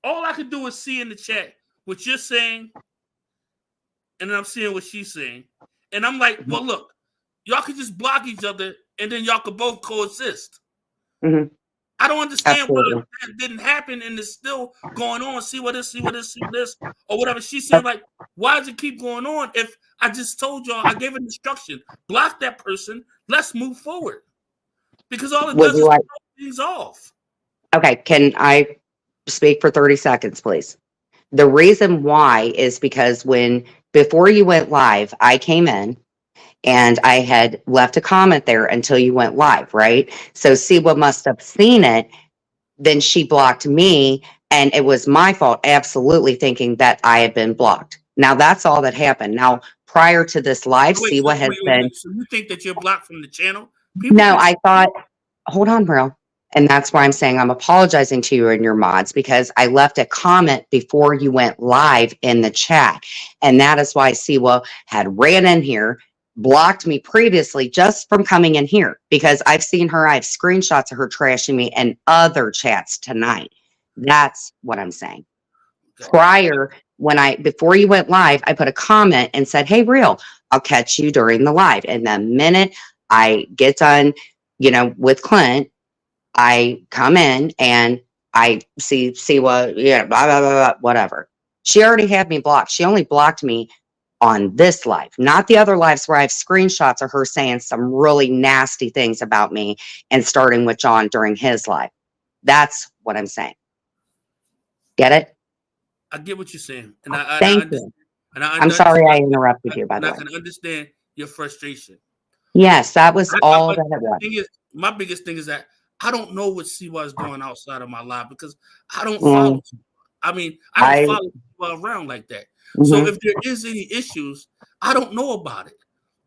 All I can do is see in the chat what you're saying, and then I'm seeing what she's saying. And I'm like, well, look, y'all can just block each other, and then y'all could both coexist. Mm-hmm. I don't understand why that didn't happen and it's still going on. See what this, or whatever. She's saying, like, why does it keep going on? If I just told y'all, I gave an instruction, block that person, let's move forward. Because all it does is throw things off. Okay, can I speak for 30 seconds, please? The reason why is because before you went live, I came in, and I had left a comment there until you went live, right? So Siwa must have seen it. Then she blocked me, and it was my fault, absolutely thinking that I had been blocked. Now, that's all that happened. Now, prior to this live, Siwa has been... So you think that you're blocked from the channel? No, I thought... Hold on, bro. And that's why I'm saying I'm apologizing to you and your mods, because I left a comment before you went live in the chat. And that is why Siwa had ran in here, blocked me previously just from coming in here, because I've seen her, I have screenshots of her trashing me in other chats tonight. That's what I'm saying. Prior before you went live, I put a comment and said, "Hey, Real, I'll catch you during the live." And the minute I get done, with Clint, I come in and I see what, blah, blah, blah, blah, whatever. She already had me blocked. She only blocked me on this live, not the other lives where I have screenshots of her saying some really nasty things about me and starting with John during his live. That's what I'm saying. Get it? I get what you're saying, Thank you. I'm sorry I interrupted you, by the way. I can understand your frustration. Yes, that was all that it was. My biggest thing is that I don't know what Siwa is doing outside of my live because I don't follow. I mean, I don't follow people around like that. So if there is any issues, I don't know about it.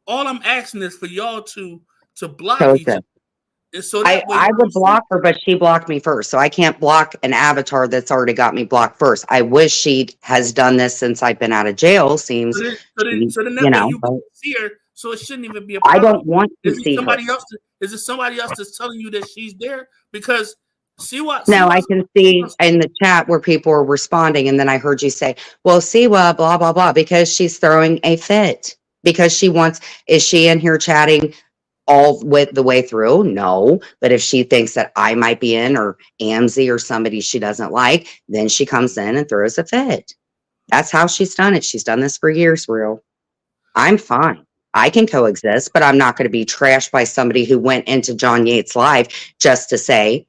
All I'm asking is for y'all to block each other. And so that way I would block her, but she blocked me first. So I can't block an avatar that's already got me blocked first. I wish she has done this since I've been out of jail. Seems so then you can see her, so it shouldn't even be a problem. I don't want to see her. Is it somebody else that's telling you that she's there? Because I can see in the chat where people are responding, and then I heard you say, "Well, Siwa, blah blah blah," because she's throwing a fit. Because she wants. Is she in here chatting all with the way through? No. But if she thinks that I might be in, or Amzy, or somebody she doesn't like, then she comes in and throws a fit. That's how she's done it. She's done this for years, Real. I'm fine. I can coexist, but I'm not going to be trashed by somebody who went into John Yates live just to say,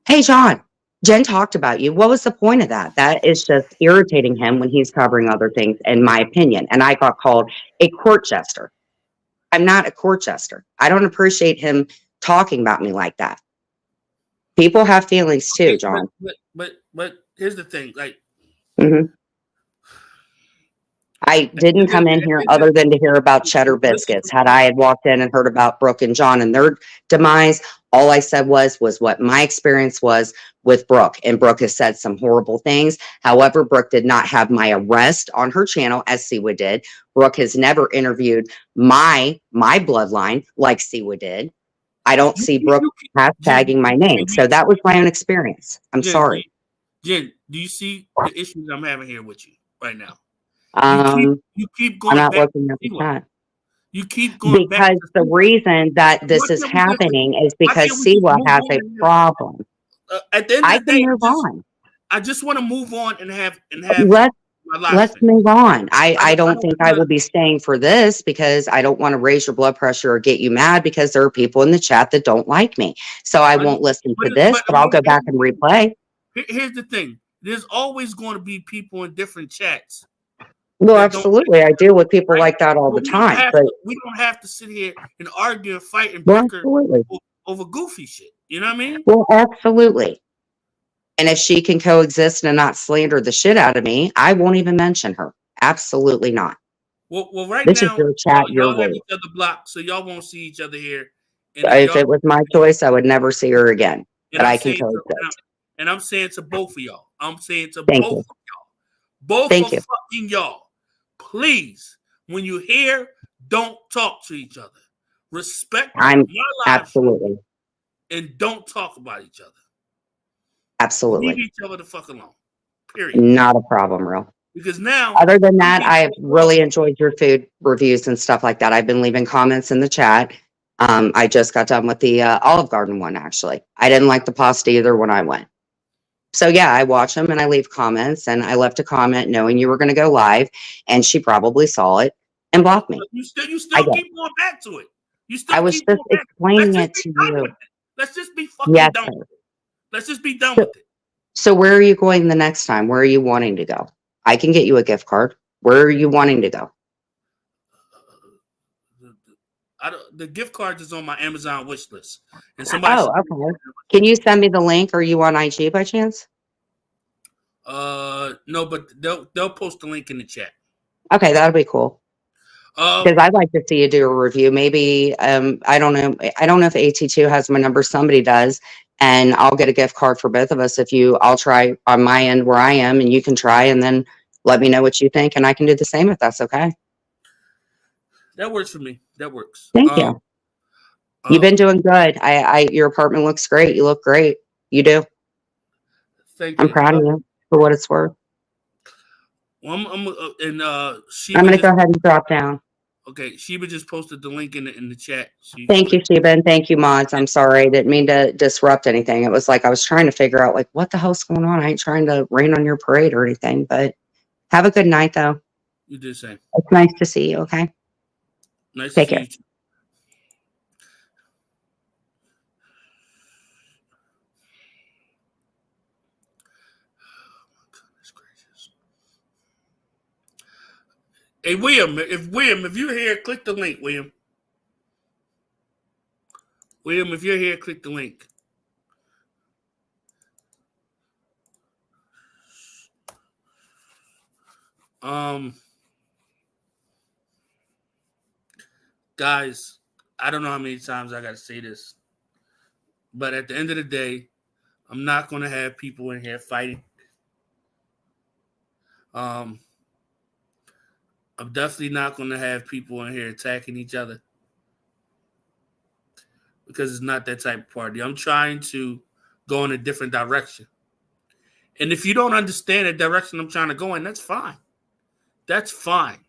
"Hey, John, Jen talked about you." What was the point of that? That is just irritating him when he's covering other things, in my opinion. And I got called a court jester. I'm not a court jester. I don't appreciate him talking about me like that. People have feelings too, John. But here's the thing, like, I didn't come in here other than to hear about cheddar biscuits. Had I had walked in and heard about Brooke and John and their demise, all I said was what my experience was with Brooke. And Brooke has said some horrible things. However, Brooke did not have my arrest on her channel as Siwa did. Brooke has never interviewed my bloodline like Siwa did. I don't see Brooke hashtagging my name. So that was my own experience. I'm sorry. Jen, do you see the issues I'm having here with you right now? You keep going I'm not back looking at the chat. You keep going because the reason that this is happening is because Siwa has a problem. At the end of the day, move on. I just want to move on and have let's move on. I don't think I will be staying for this because I don't want to raise your blood pressure or get you mad because there are people in the chat that don't like me. So I won't listen to this, but I'll go back and replay. Here's the thing. There's always going to be people in different chats. Well, absolutely. I deal with people like that all the time. But we don't have to sit here and argue and fight and bicker over goofy shit. You know what I mean? Well, absolutely. And if she can coexist and not slander the shit out of me, I won't even mention her. Absolutely not. Well, right this now, is your chat, y'all have each other blocked, so y'all won't see each other here. If it was my choice, I would never see her again. But I can coexist. And I'm saying to both of y'all. I'm saying to both of y'all. Both of fucking y'all. Please, when you hear, don't talk to each other. Respect my life. Absolutely. And don't talk about each other. Absolutely. Leave each other the fuck alone. Period. Not a problem, Real. Because now, other than that, I've really enjoyed your food reviews and stuff like that. I've been leaving comments in the chat. I just got done with the Olive Garden one, actually. I didn't like the pasta either when I went. So yeah, I watch them and I leave comments, and I left a comment knowing you were going to go live, and she probably saw it and blocked me. You still keep going back to it. I was just explaining it to you. Let's just be fucking done with it. Let's just be done with it. So where are you going the next time? Where are you wanting to go? I can get you a gift card. Where are you wanting to go? The gift card is on my Amazon wish list. And somebody. Oh, okay. Can you send me the link? Are you on IG by chance? No, but they'll post the link in the chat. Okay, that'll be cool. Because I'd like to see you do a review. Maybe I don't know. I don't know if AT2 has my number. Somebody does, and I'll get a gift card for both of us. I'll try on my end where I am, and you can try, and then let me know what you think, and I can do the same if that's okay. That works for me. That works. Thank you. You've been doing good. Your apartment looks great. You look great. You do. Thank you. I'm proud of you for what it's worth. Well, I'm Sheba going to just go ahead and drop down. okay. Sheba just posted the link in the chat, so you can Thank you, click. Sheba, and thank you, mods. I'm sorry. I didn't mean to disrupt anything. It was like I was trying to figure out, like, what the hell's going on? I ain't trying to rain on your parade or anything, but have a good night, though. You did the same. It's nice to see you, okay? Nice to Take see care. you too. Goodness gracious. Hey William, if you're here, click the link, William. William, if you're here, click the link. Um, guys, I don't know how many times I gotta say this, but at the end of the day, I'm not gonna have people in here fighting. Um, I'm definitely not gonna have people in here attacking each other because it's not that type of party. I'm trying to go in a different direction. And if you don't understand the direction I'm trying to go in, that's fine. That's fine.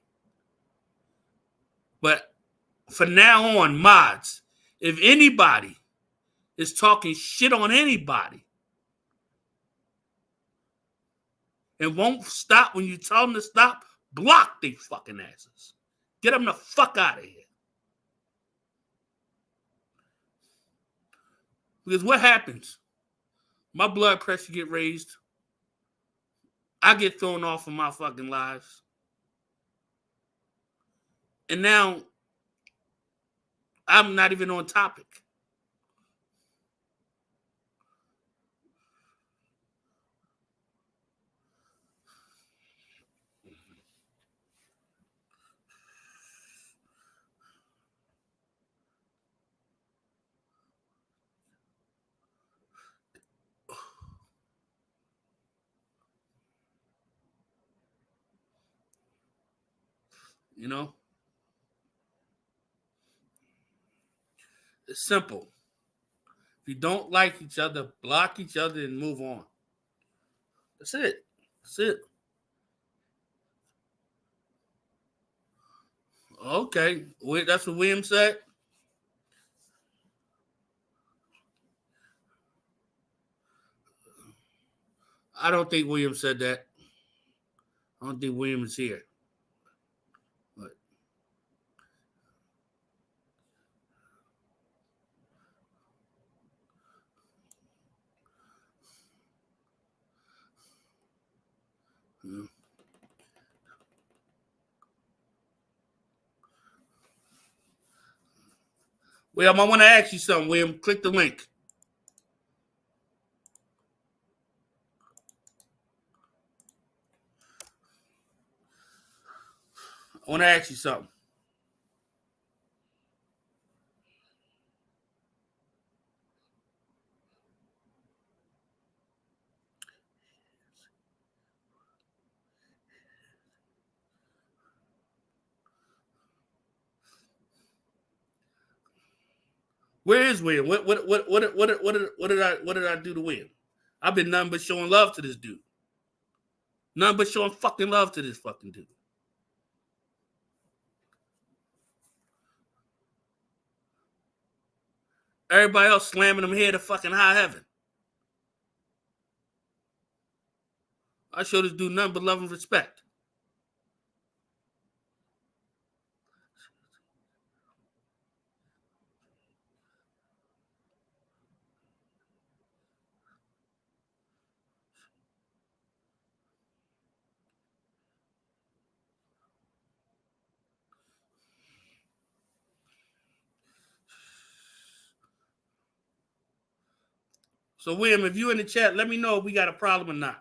But for now on, mods, if anybody is talking shit on anybody and won't stop when you tell them to stop, block they fucking asses. Get them the fuck out of here. Because what happens? My blood pressure get raised. I get thrown off of my fucking lives. And now I'm not even on topic. You know? It's simple. If you don't like each other, block each other and move on. That's it. That's it. Okay. That's what William said. I don't think William said that. I don't think William is here. But yeah. William, I want to ask you something, William. Click the link. I want to ask you something. Where is William? What did I do to William? I've been nothing but showing love to this dude. Nothing but showing fucking love to this fucking dude. Everybody else slamming him here to fucking high heaven. I show this dude nothing but love and respect. So, William, if you in the chat, let me know if we got a problem or not.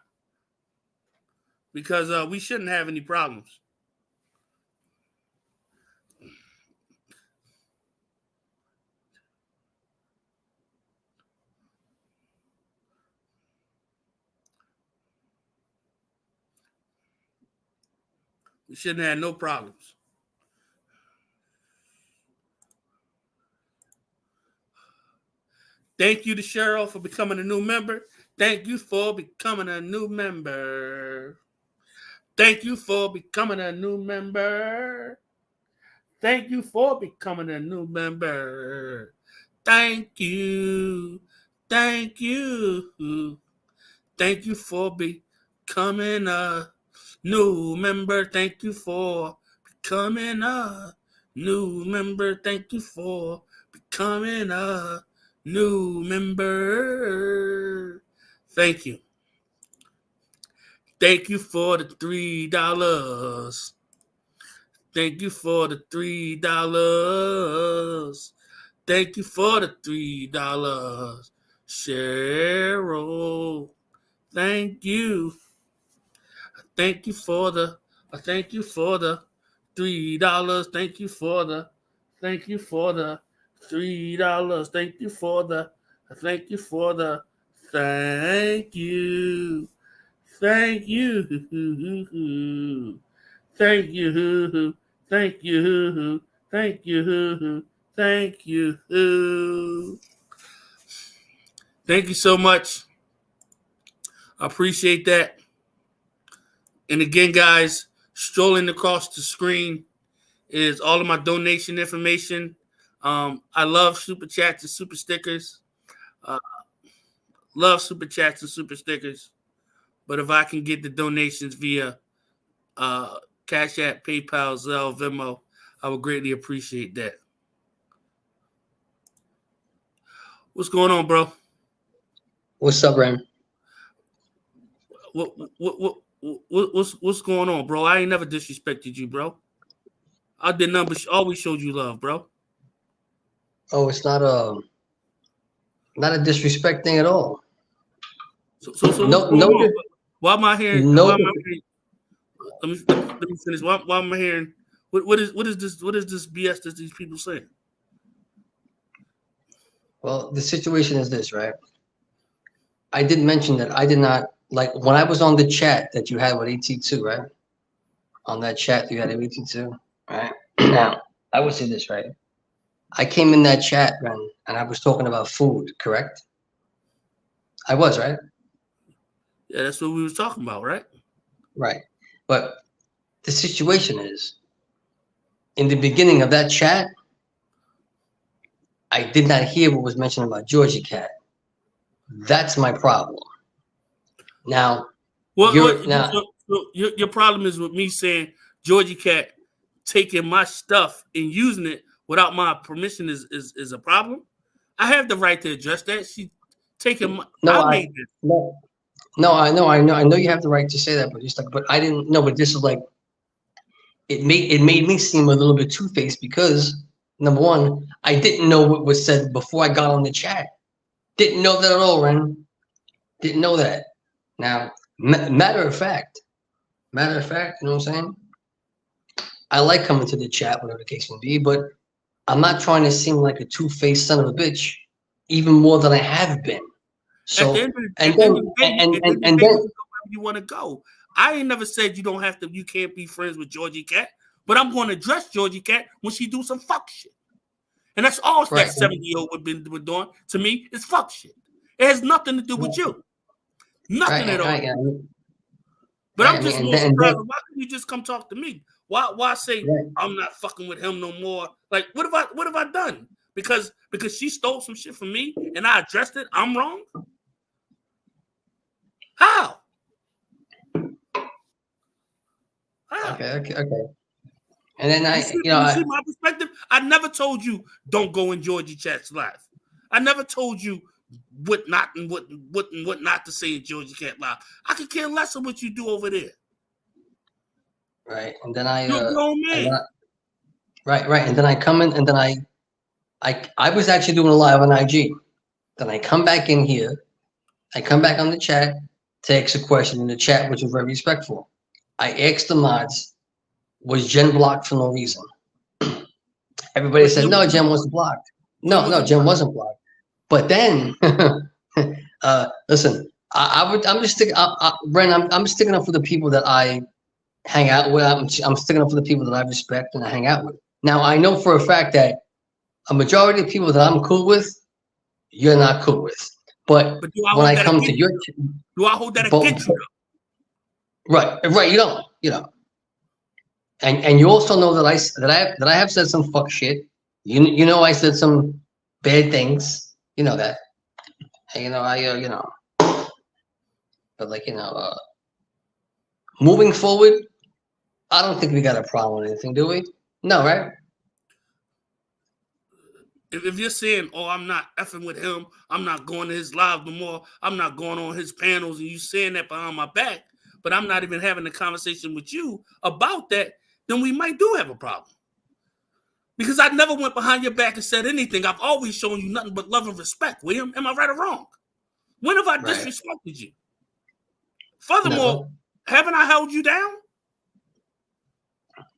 Because we shouldn't have any problems. We shouldn't have no problems. Thank you to Cheryl for becoming a new member. Thank you for becoming a new member. Thank you for becoming a new member. Thank you for becoming a new member. Thank you. Thank you. Thank you for becoming a new member. Thank you for becoming a new member. Thank you for becoming a new member. Thank you. Thank you for the $3. Thank you for the $3. Thank you for the $3. Cheryl. Thank you. Thank you for the $3. Thank you for the $3. Thank you for the thank you for the thank you. Thank you. Thank you. Thank you. Thank you. Thank you. Thank you. Thank you so much. I appreciate that. And again, guys, strolling across the screen is all of my donation information. I love super chats and super stickers. Love super chats and super stickers. But if I can get the donations via Cashapp, PayPal, Zelle, Venmo, I would greatly appreciate that. What's going on, bro? What's up, Ram? What's going on, bro? I ain't never disrespected you, bro. I did numbers. Always showed you love, bro. Oh, it's not a disrespect thing at all. So no. Why am I hearing? No. Why am I hearing, let me finish. Why am I hearing? What is this? What is this BS that these people saying? Well, the situation is this, right? I did mention that I did not like when I was on the chat that you had with AT2, right? On that chat you had with AT2, right? Now, I would say this, right? I came in that chat, man, and I was talking about food, correct? I was, right? Yeah, that's what we was talking about, right? Right. But the situation is, in the beginning of that chat, I did not hear what was mentioned about Georgie Cat. That's my problem. Now, your problem is with me saying Georgie Cat taking my stuff and using it without my permission is a problem. I have the right to address that. She taking my. I know you have the right to say that, but just like, but I didn't know. But this is like, it made me seem a little bit two-faced because number one, I didn't know what was said before I got on the chat. Didn't know that at all, Ren. Didn't know that. Now, matter of fact, you know what I'm saying? I like coming to the chat, whatever the case may be, but I'm not trying to seem like a two-faced son of a bitch, even more than I have been. So, and then you want to go. I ain't never said you don't have to. You can't be friends with Georgie Cat, but I'm going to address Georgie Cat when she do some fuck shit, and that's all that 70-year-old would been doing to me is fuck shit. It has nothing to do with you, nothing at all. But I'm just more surprised. Why couldn't you just come talk to me? Why say I'm not fucking with him no more? Like, what have I done? Because she stole some shit from me and I addressed it. I'm wrong. How? Okay. And then see my perspective. I never told you don't go in Georgie Chat's live. I never told you what not and what not to say in Georgie Cat live. I could care less of what you do over there. Right, and then you're a grown man. Right, and then I come in, and then I was actually doing a live on IG. Then I come back in here. I come back on the chat to ask a question in the chat, which was very respectful. I asked the mods, was Jen blocked for no reason? Everybody said, no, Jen wasn't blocked. No, Jen wasn't blocked. But then, listen, I'm just sticking. Bren, I'm sticking up for the people that I hang out with. I'm sticking up for the people that I respect and I hang out with. Now, I know for a fact that a majority of people that I'm cool with, you're not cool with. But when I come to your, do I hold that against you? Right. You don't. And you also know that I have said some fuck shit. You know I said some bad things. You know that. And, but like moving forward, I don't think we got a problem with anything, do we? No, right? If you're saying, "Oh, I'm not effing with him, I'm not going to his live no more, I'm not going on his panels," and you saying that behind my back, but I'm not even having a conversation with you about that, then we might do have a problem. Because I never went behind your back and said anything. I've always shown you nothing but love and respect, William. Am I right or wrong? When have I disrespected you? Furthermore, haven't I held you down?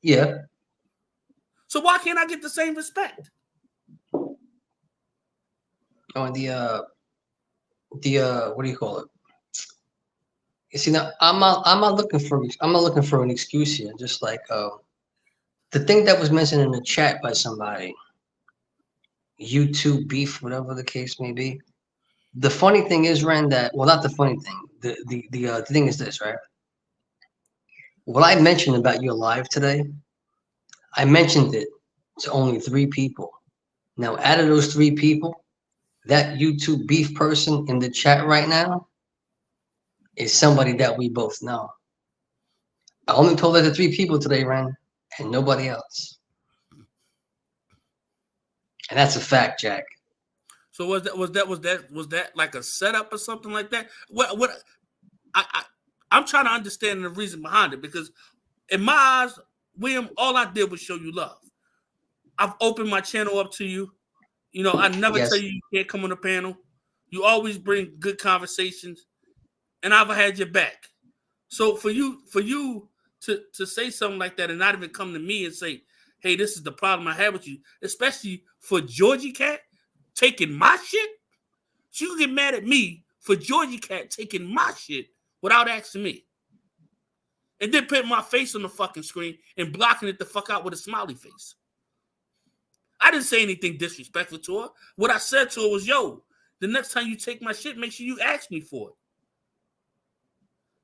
Yeah. So why can't I get the same respect? On the what do you call it? You see, now I'm not looking for an excuse here. Just like the thing that was mentioned in the chat by somebody, YouTube beef, whatever the case may be. The funny thing is, Ren, that well, not the funny thing. The thing is this, right? What I mentioned about your live today, I mentioned it to only 3 people. Now, out of those 3 people, that YouTube beef person in the chat right now is somebody that we both know. I only told that to 3 people today, Ren, and nobody else. And that's a fact, Jack. So was that like a setup or something like that? What I'm trying to understand the reason behind it, because in my eyes, William, all I did was show you love. I've opened my channel up to you. I never tell you can't come on the panel. You always bring good conversations, and I've had your back. So for you to say something like that and not even come to me and say, "Hey, this is the problem I have with you," especially for Georgie Cat taking my shit, she can get mad at me for Georgie Cat taking my shit without asking me. And then putting my face on the fucking screen and blocking it the fuck out with a smiley face. I didn't say anything disrespectful to her. What I said to her was, "Yo, the next time you take my shit, make sure you ask me for it."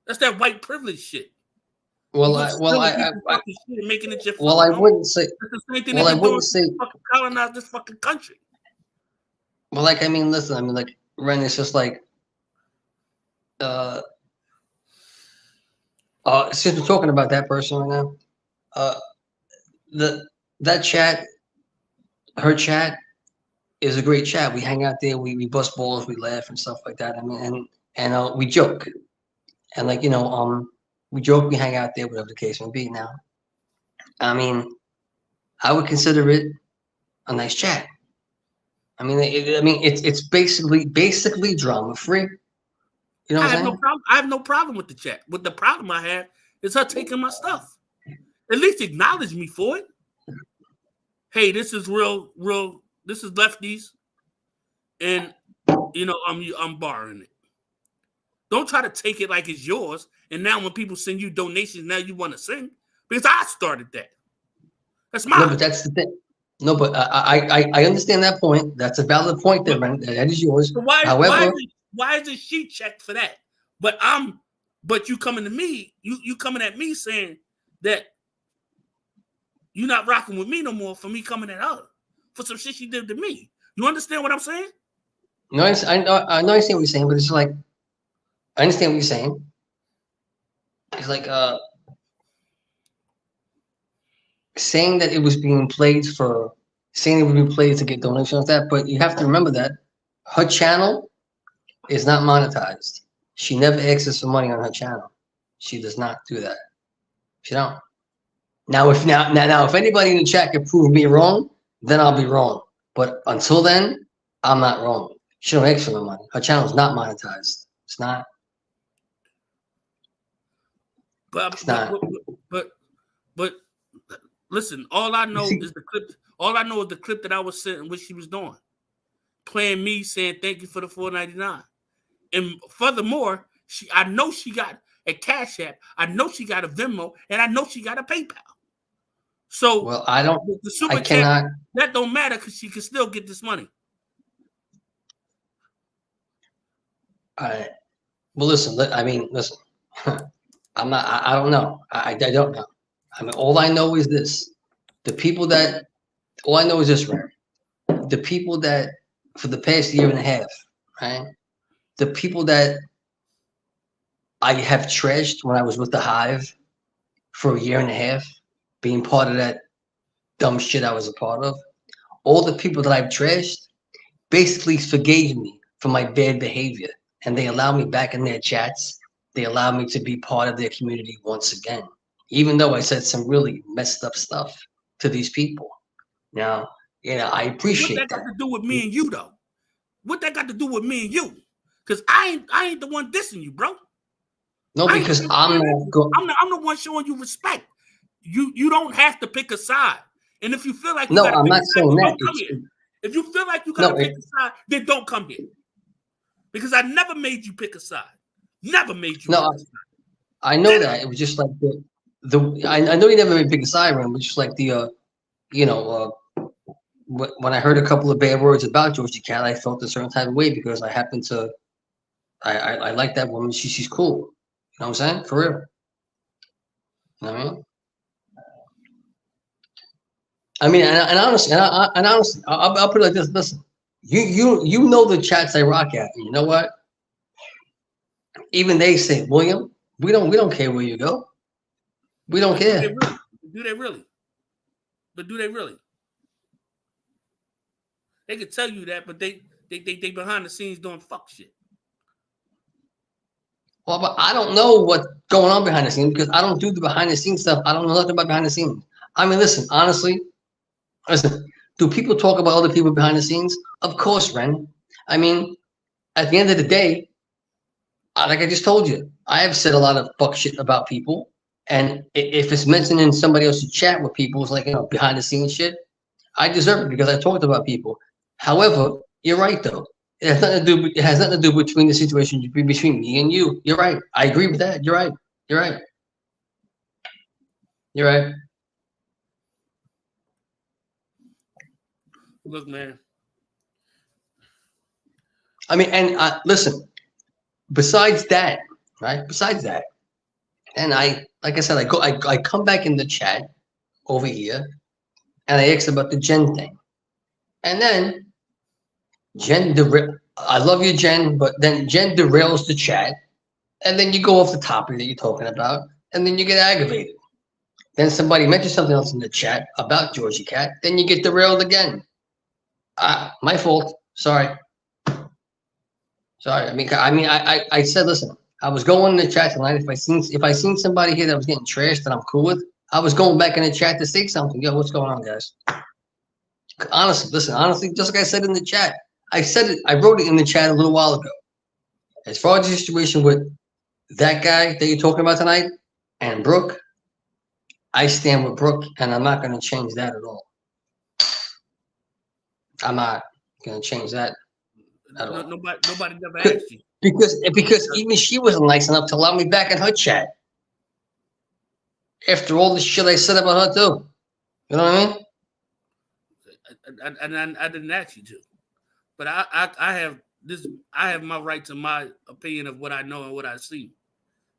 That's that white privilege shit. Well, I making it your fault. Well, I wouldn't say. Well, I wouldn't say. Fucking colonize this fucking country. Well, like, listen, like, Ren, it's just like, since we're talking about that person right now, that chat, her chat, is a great chat. We hang out there, we bust balls, we laugh and stuff like that. And we joke, and like we joke, we hang out there, whatever the case may be. Now, I would consider it a nice chat. It's basically drama free. You know what I'm saying? I have no problem with the chat. What the problem I have is her taking my stuff. At least acknowledge me for it. Hey, this is real. This is Lefty's, and I'm borrowing it. Don't try to take it like it's yours. And now when people send you donations, now you want to sing, because I started that. That's mine. No, but that's the thing. No, but I understand that point. That's a valid point there, man. That is yours. So why is it she checked for that? But you coming to me, you coming at me saying that you're not rocking with me no more for me coming at her for some shit she did to me. You understand what I'm saying? No, I understand what you're saying, but it's like, I understand what you're saying. It's like saying that it was being played to get donations like that, but you have to remember that her channel is not monetized. She never asks for money on her channel. She does not do that. She don't. Now if anybody in the chat can prove me wrong, then I'll be wrong. But until then, I'm not wrong. She don't ask for the money. Her channel is not monetized. It's not. But listen, all I know is the clip. All I know is the clip that I was sent and what she was doing, playing me saying thank you for the $4.99. And furthermore, I know she got a Cashapp, I know she got a Venmo, and I know she got a PayPal. So well, the super chat, that don't matter because she can still get this money. All right. Well, listen. Listen. I'm not. I don't know. I don't know. I mean, all I know is this: the people that. All I know is this, right? The people that for the past year and a half, right? The people that I have trashed when I was with the Hive for a year and a half, being part of that dumb shit I was a part of. All the people that I've trashed basically forgave me for my bad behavior, and they allowed me back in their chats. They allowed me to be part of their community once again, even though I said some really messed up stuff to these people. Now, I appreciate What that that. got to do with me and you, though? What that got to do with me and you? Because I ain't the one dissing you, bro. No, because I'm the one showing you respect. You don't have to pick a side. And if you feel like you no, gotta I'm pick not a side, saying that. don't come here. If you feel like you gotta pick a side, then don't come here. Because I never made you pick a side. Never made you. No, pick a side. I know that. It was just like I know you never made pick a side, Ram, but just like when I heard a couple of bad words about Georgie Cat, I felt a certain type of way because I happen to I like that woman. She's cool. You know what I'm saying? For real. You know what I mean? And honestly, I'll put it like this. Listen, you know the chats I rock at. And you know what? Even they say, William, we don't care where you go. We don't care. Do they really? But do they really? They could tell you that, but they behind the scenes doing fuck shit. Well, but I don't know what's going on behind the scenes because I don't do the behind the scenes stuff. I don't know nothing about behind the scenes. I mean, honestly, do people talk about other people behind the scenes? Of course, Ren. I mean, at the end of the day, like I just told you, I have said a lot of fuck shit about people. And if it's mentioned in somebody else's chat with people, it's like, behind the scenes shit, I deserve it because I talked about people. However, you're right, though. It has nothing to do between the situation between me and you. You're right. I agree with that. You're right. You're right. You're right. Look, man. I mean, and listen, besides that, right? Besides that, and like I said, I come back in the chat over here and I ask about the Jen thing. And then Jen, I love you, Jen, but then Jen derails the chat. And then you go off the topic that you're talking about. And then you get aggravated. Then somebody mentions something else in the chat about Georgie Cat. Then you get derailed again. My fault. Sorry. I mean, I said, listen, I was going in the chat tonight. If I seen somebody here that was getting trashed that I'm cool with, I was going back in the chat to say something. Yo, what's going on, guys? Honestly, just like I said in the chat, I wrote it in the chat a little while ago. As far as the situation with that guy that you're talking about tonight and Brooke, I stand with Brooke, and I'm not going to change that at all. I'm not going to change that at all. Nobody never asked you. Because even she wasn't nice enough to allow me back in her chat. After all the shit I said about her too. You know what I mean? And I didn't ask you to. But I have my right to my opinion of what I know and what I see.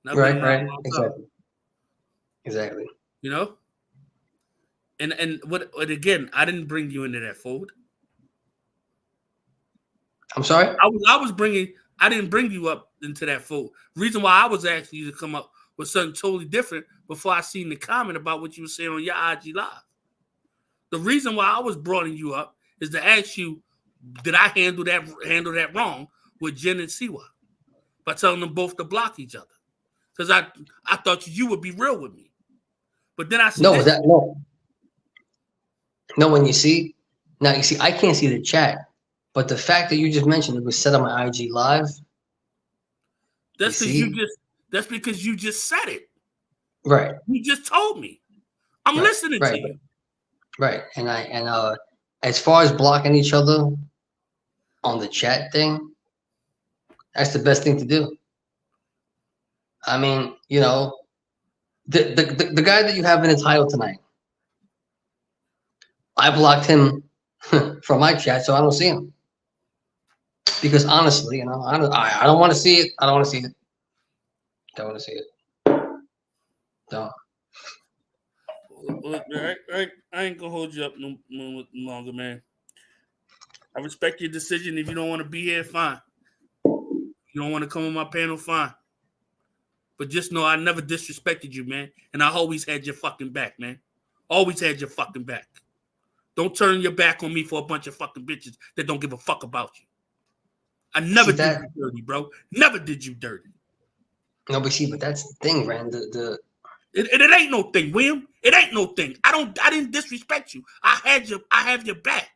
Right. Exactly. You know? And what again, I didn't bring you into that fold. I'm sorry? I didn't bring you up into that fold. Reason why I was asking you to come up with something totally different before I seen the comment about what you were saying on your IG Live. The reason why I was bringing you up is to ask you, did I handle that wrong with Jen and Siwa by telling them both to block each other? Because I thought you would be real with me. But then I see No. When you see, I can't see the chat. But the fact that you just mentioned it was said on my IG Live. That's because you just said it. Right. You just told me. I'm listening to you. Right. And as far as blocking each other on the chat thing, that's the best thing to do. I mean, the guy that you have in the title tonight, I blocked him from my chat, so I don't see him. Because honestly, I don't want to see it. I don't want to see it. Don't. Look, I ain't gonna hold you up no longer, man. I respect your decision. If you don't want to be here, fine. If you don't want to come on my panel, fine. But just know I never disrespected you, man. And I always had your fucking back, man. Always had your fucking back. Don't turn your back on me for a bunch of fucking bitches that don't give a fuck about you. I never did you dirty, bro. Never did you dirty. No, but that's the thing, Rand. It ain't no thing, William. It ain't no thing. I didn't disrespect you. I have your back.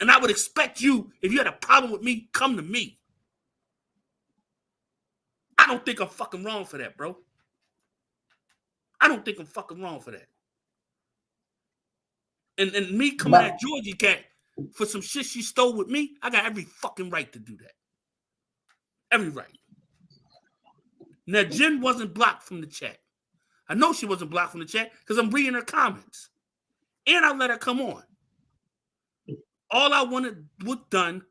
And I would expect you, if you had a problem with me, come to me. I don't think I'm fucking wrong for that, bro. I don't think I'm fucking wrong for that. And me coming at Georgie Cat for some shit she stole with me, I got every fucking right to do that. Every right. Now, Jen wasn't blocked from the chat. I know she wasn't blocked from the chat because I'm reading her comments. And I let her come on. All I wanted done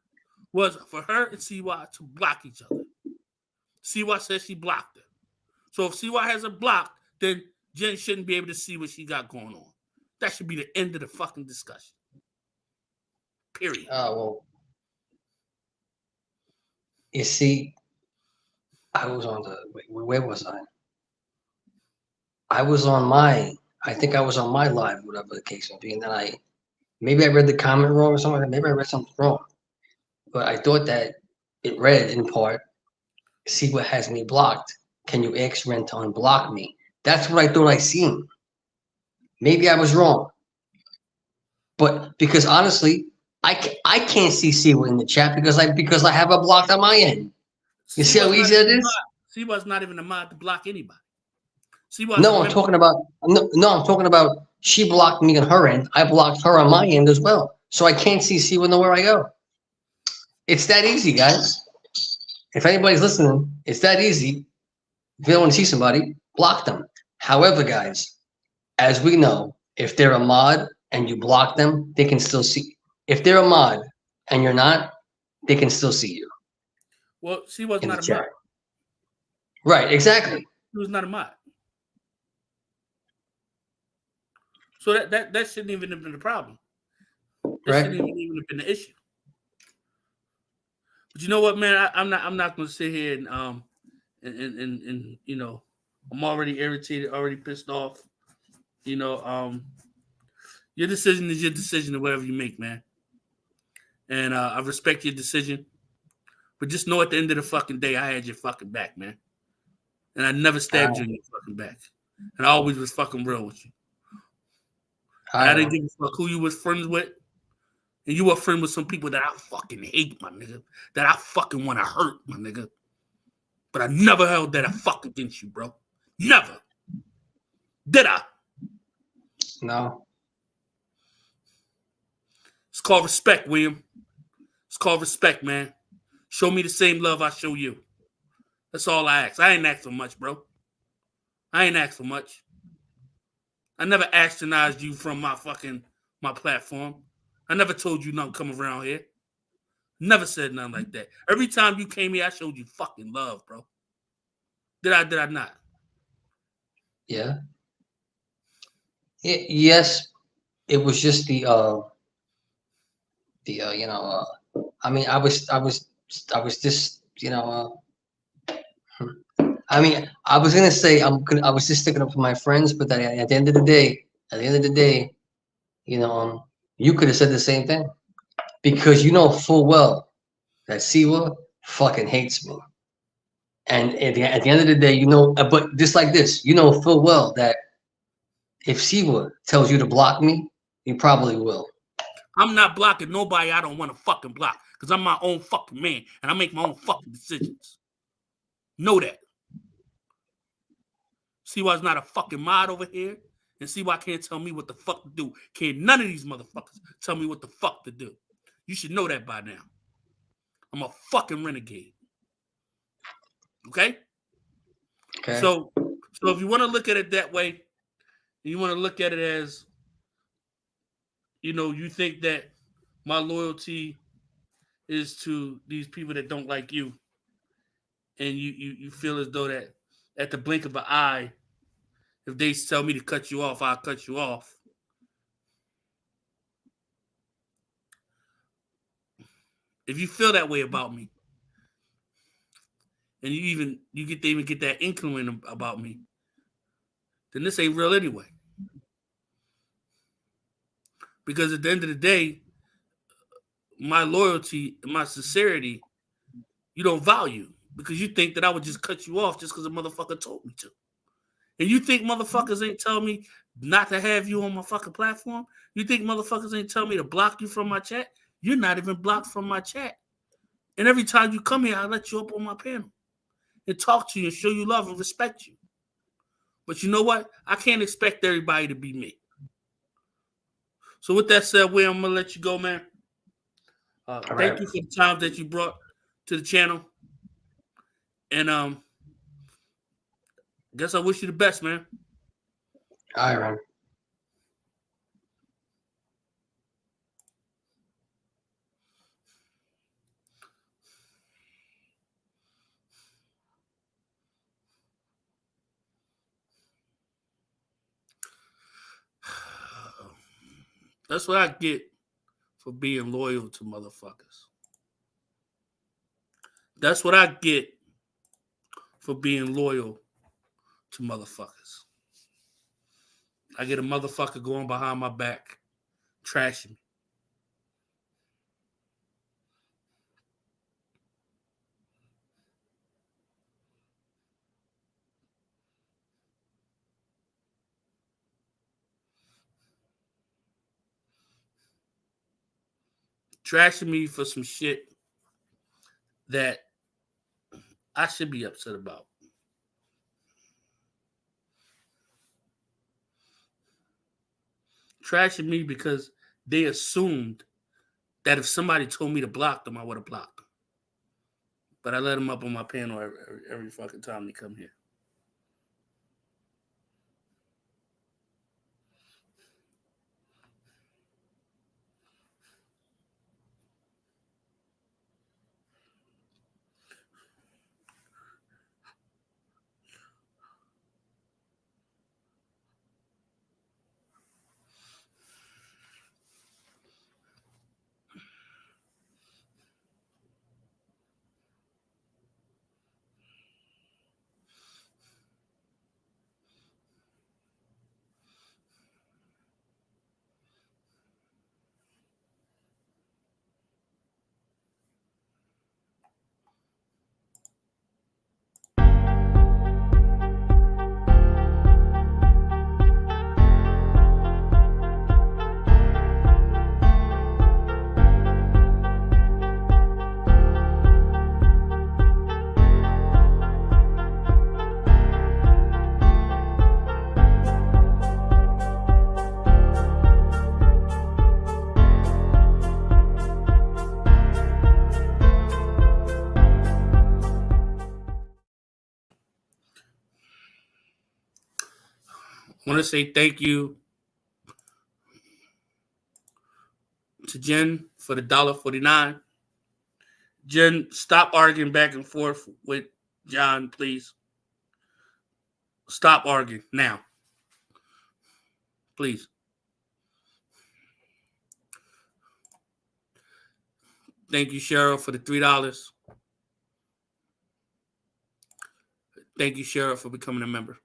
was for her and CY to block each other. CY says she blocked her. So if CY has her blocked, then Jen shouldn't be able to see what she got going on. That should be the end of the fucking discussion. Period. Oh, well. You see, I was on where was I? I think I was on my live, whatever the case may be. And then maybe I read the comment wrong or something. Maybe I read something wrong. But I thought that it read in part, see what has me blocked. Can you ask Ren to unblock me? That's what I thought I seen. Maybe I was wrong. But because honestly, I can't see Siwa in the chat because I have her blocked on my end. You see how easy it is? Siwa's not even a mod to block anybody. I'm talking about she blocked me on her end. I blocked her on my end as well. So I can't see Siwa nowhere I go. It's that easy, guys. If anybody's listening, it's that easy. If you don't want to see somebody, block them. However, guys, as we know, if they're a mod and you block them, they can still see. If they're a mod and you're not, they can still see you. Well, she was not a mod. Right, exactly. She was not a mod. So that shouldn't even have been the problem. That shouldn't even have been the issue. But you know what, man? I'm not going to sit here and you know, I'm already irritated, already pissed off. You know, your decision is your decision, or whatever you make, man. And I respect your decision, but just know at the end of the fucking day, I had your fucking back, man. And I never stabbed you in your fucking back. And I always was fucking real with you. I didn't give a fuck who you was friends with. And you were friends with some people that I fucking hate, my nigga. That I fucking want to hurt, my nigga. But I never held that a fuck against you, bro. Never. Did I? No. It's called respect, William. It's called respect, man. Show me the same love I show you. That's all I ask. I ain't asked for much, bro. I ain't asked for much. I never astronised you from my platform. I never told you nothing come around here. Never said nothing like that. Every time you came here, I showed you fucking love, bro. Did I not? Yeah. Yes. It was just I mean, I was just, I mean, I was gonna say I was just sticking up for my friends, but at the end of the day, you could have said the same thing because you know full well that Siwa fucking hates me, and at the end of the day, but just like this, you know full well that if Siwa tells you to block me, you probably will. I'm not blocking nobody I don't want to fucking block because I'm my own fucking man and I make my own fucking decisions. Know that. See why it's not a fucking mod over here? And see why I can't tell me what the fuck to do. Can't none of these motherfuckers tell me what the fuck to do. You should know that by now. I'm a fucking renegade. Okay? Okay. So if you want to look at it that way, you want to look at it as, you think that my loyalty is to these people that don't like you, and you feel as though that at the blink of an eye, if they tell me to cut you off, I'll cut you off. If you feel that way about me, and you get to even get that inkling about me, then this ain't real anyway. Because at the end of the day, my loyalty and my sincerity, you don't value because you think that I would just cut you off just because a motherfucker told me to. And you think motherfuckers ain't tell me not to have you on my fucking platform? You think motherfuckers ain't tell me to block you from my chat? You're not even blocked from my chat. And every time you come here, I let you up on my panel and talk to you and show you love and respect you. But you know what? I can't expect everybody to be me. So with that said, Will, I'm going to let you go, man. Thank you for the time that you brought to the channel. And guess I wish you the best, man. All right, man. That's what I get for being loyal to motherfuckers. That's what I get for being loyal to motherfuckers. I get a motherfucker going behind my back, trashing me. Trashing me for some shit that I should be upset about. Trashing me because they assumed that if somebody told me to block them, I would have blocked them. But I let them up on my panel every fucking time they come here. I want to say thank you to Jen for the $1.49. Jen, stop arguing back and forth with John, please. Stop arguing now. Please. Thank you, Cheryl, for the $3. Thank you, Cheryl, for becoming a member.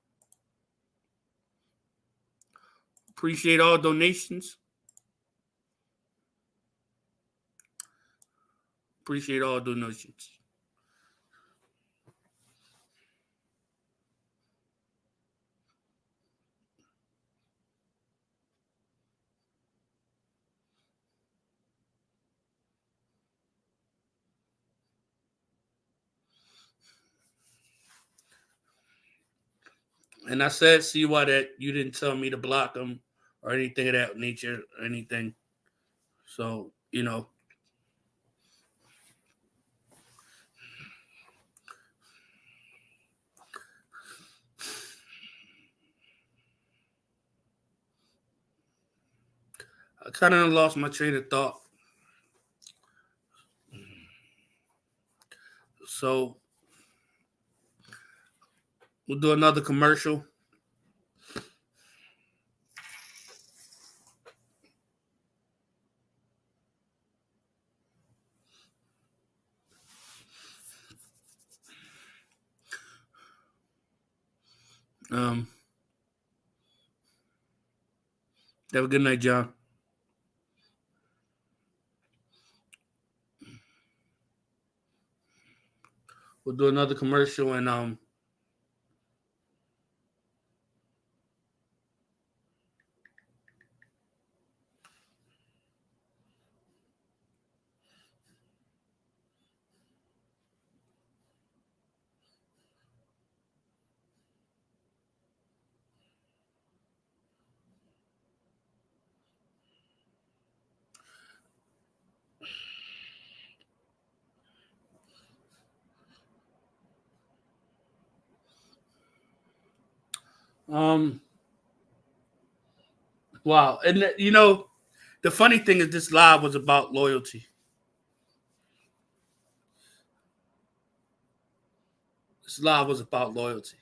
Appreciate all donations. Appreciate all donations. And I said, see why that you didn't tell me to block them or anything of that nature or anything. So, you know. I kind of lost my train of thought. So, we'll do another commercial. Have a good night, John. We'll do another commercial and wow. And the funny thing is this live was about loyalty. This live was about loyalty.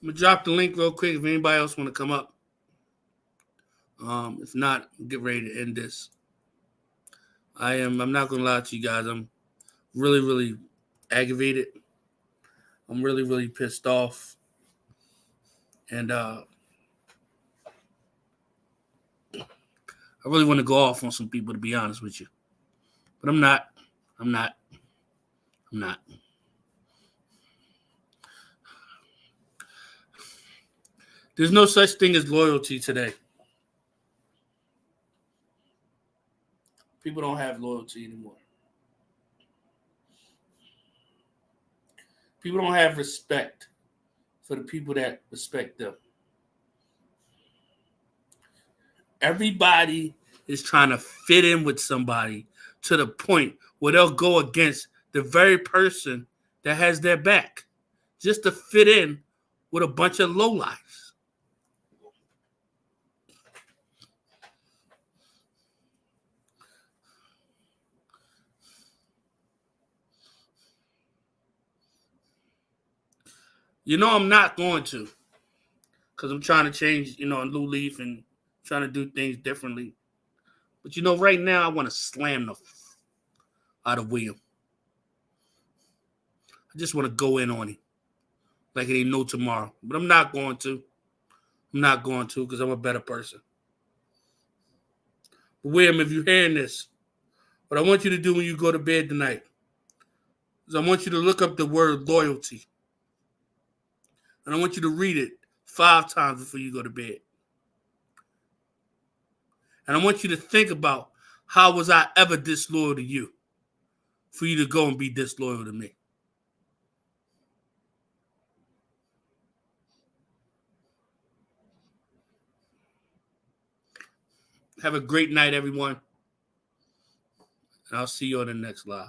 I'm gonna drop the link real quick if anybody else want to come up. If not, get ready to end this. I'm not gonna lie to you guys. I'm really, really aggravated. I'm really, really pissed off. And I really want to go off on some people, to be honest with you. But I'm not. There's no such thing as loyalty today. People don't have loyalty anymore. People don't have respect for the people that respect them. Everybody is trying to fit in with somebody to the point where they'll go against the very person that has their back just to fit in with a bunch of lowlifes. I'm not going to, because I'm trying to change, a new leaf and trying to do things differently. But right now I want to slam the out of William. I just want to go in on him like it ain't no tomorrow. But I'm not going to. I'm not going to because I'm a better person. But William, if you're hearing this, what I want you to do when you go to bed tonight is I want you to look up the word loyalty. And I want you to read it 5 times before you go to bed. And I want you to think about, how was I ever disloyal to you for you to go and be disloyal to me? Have a great night, everyone. And I'll see you on the next live.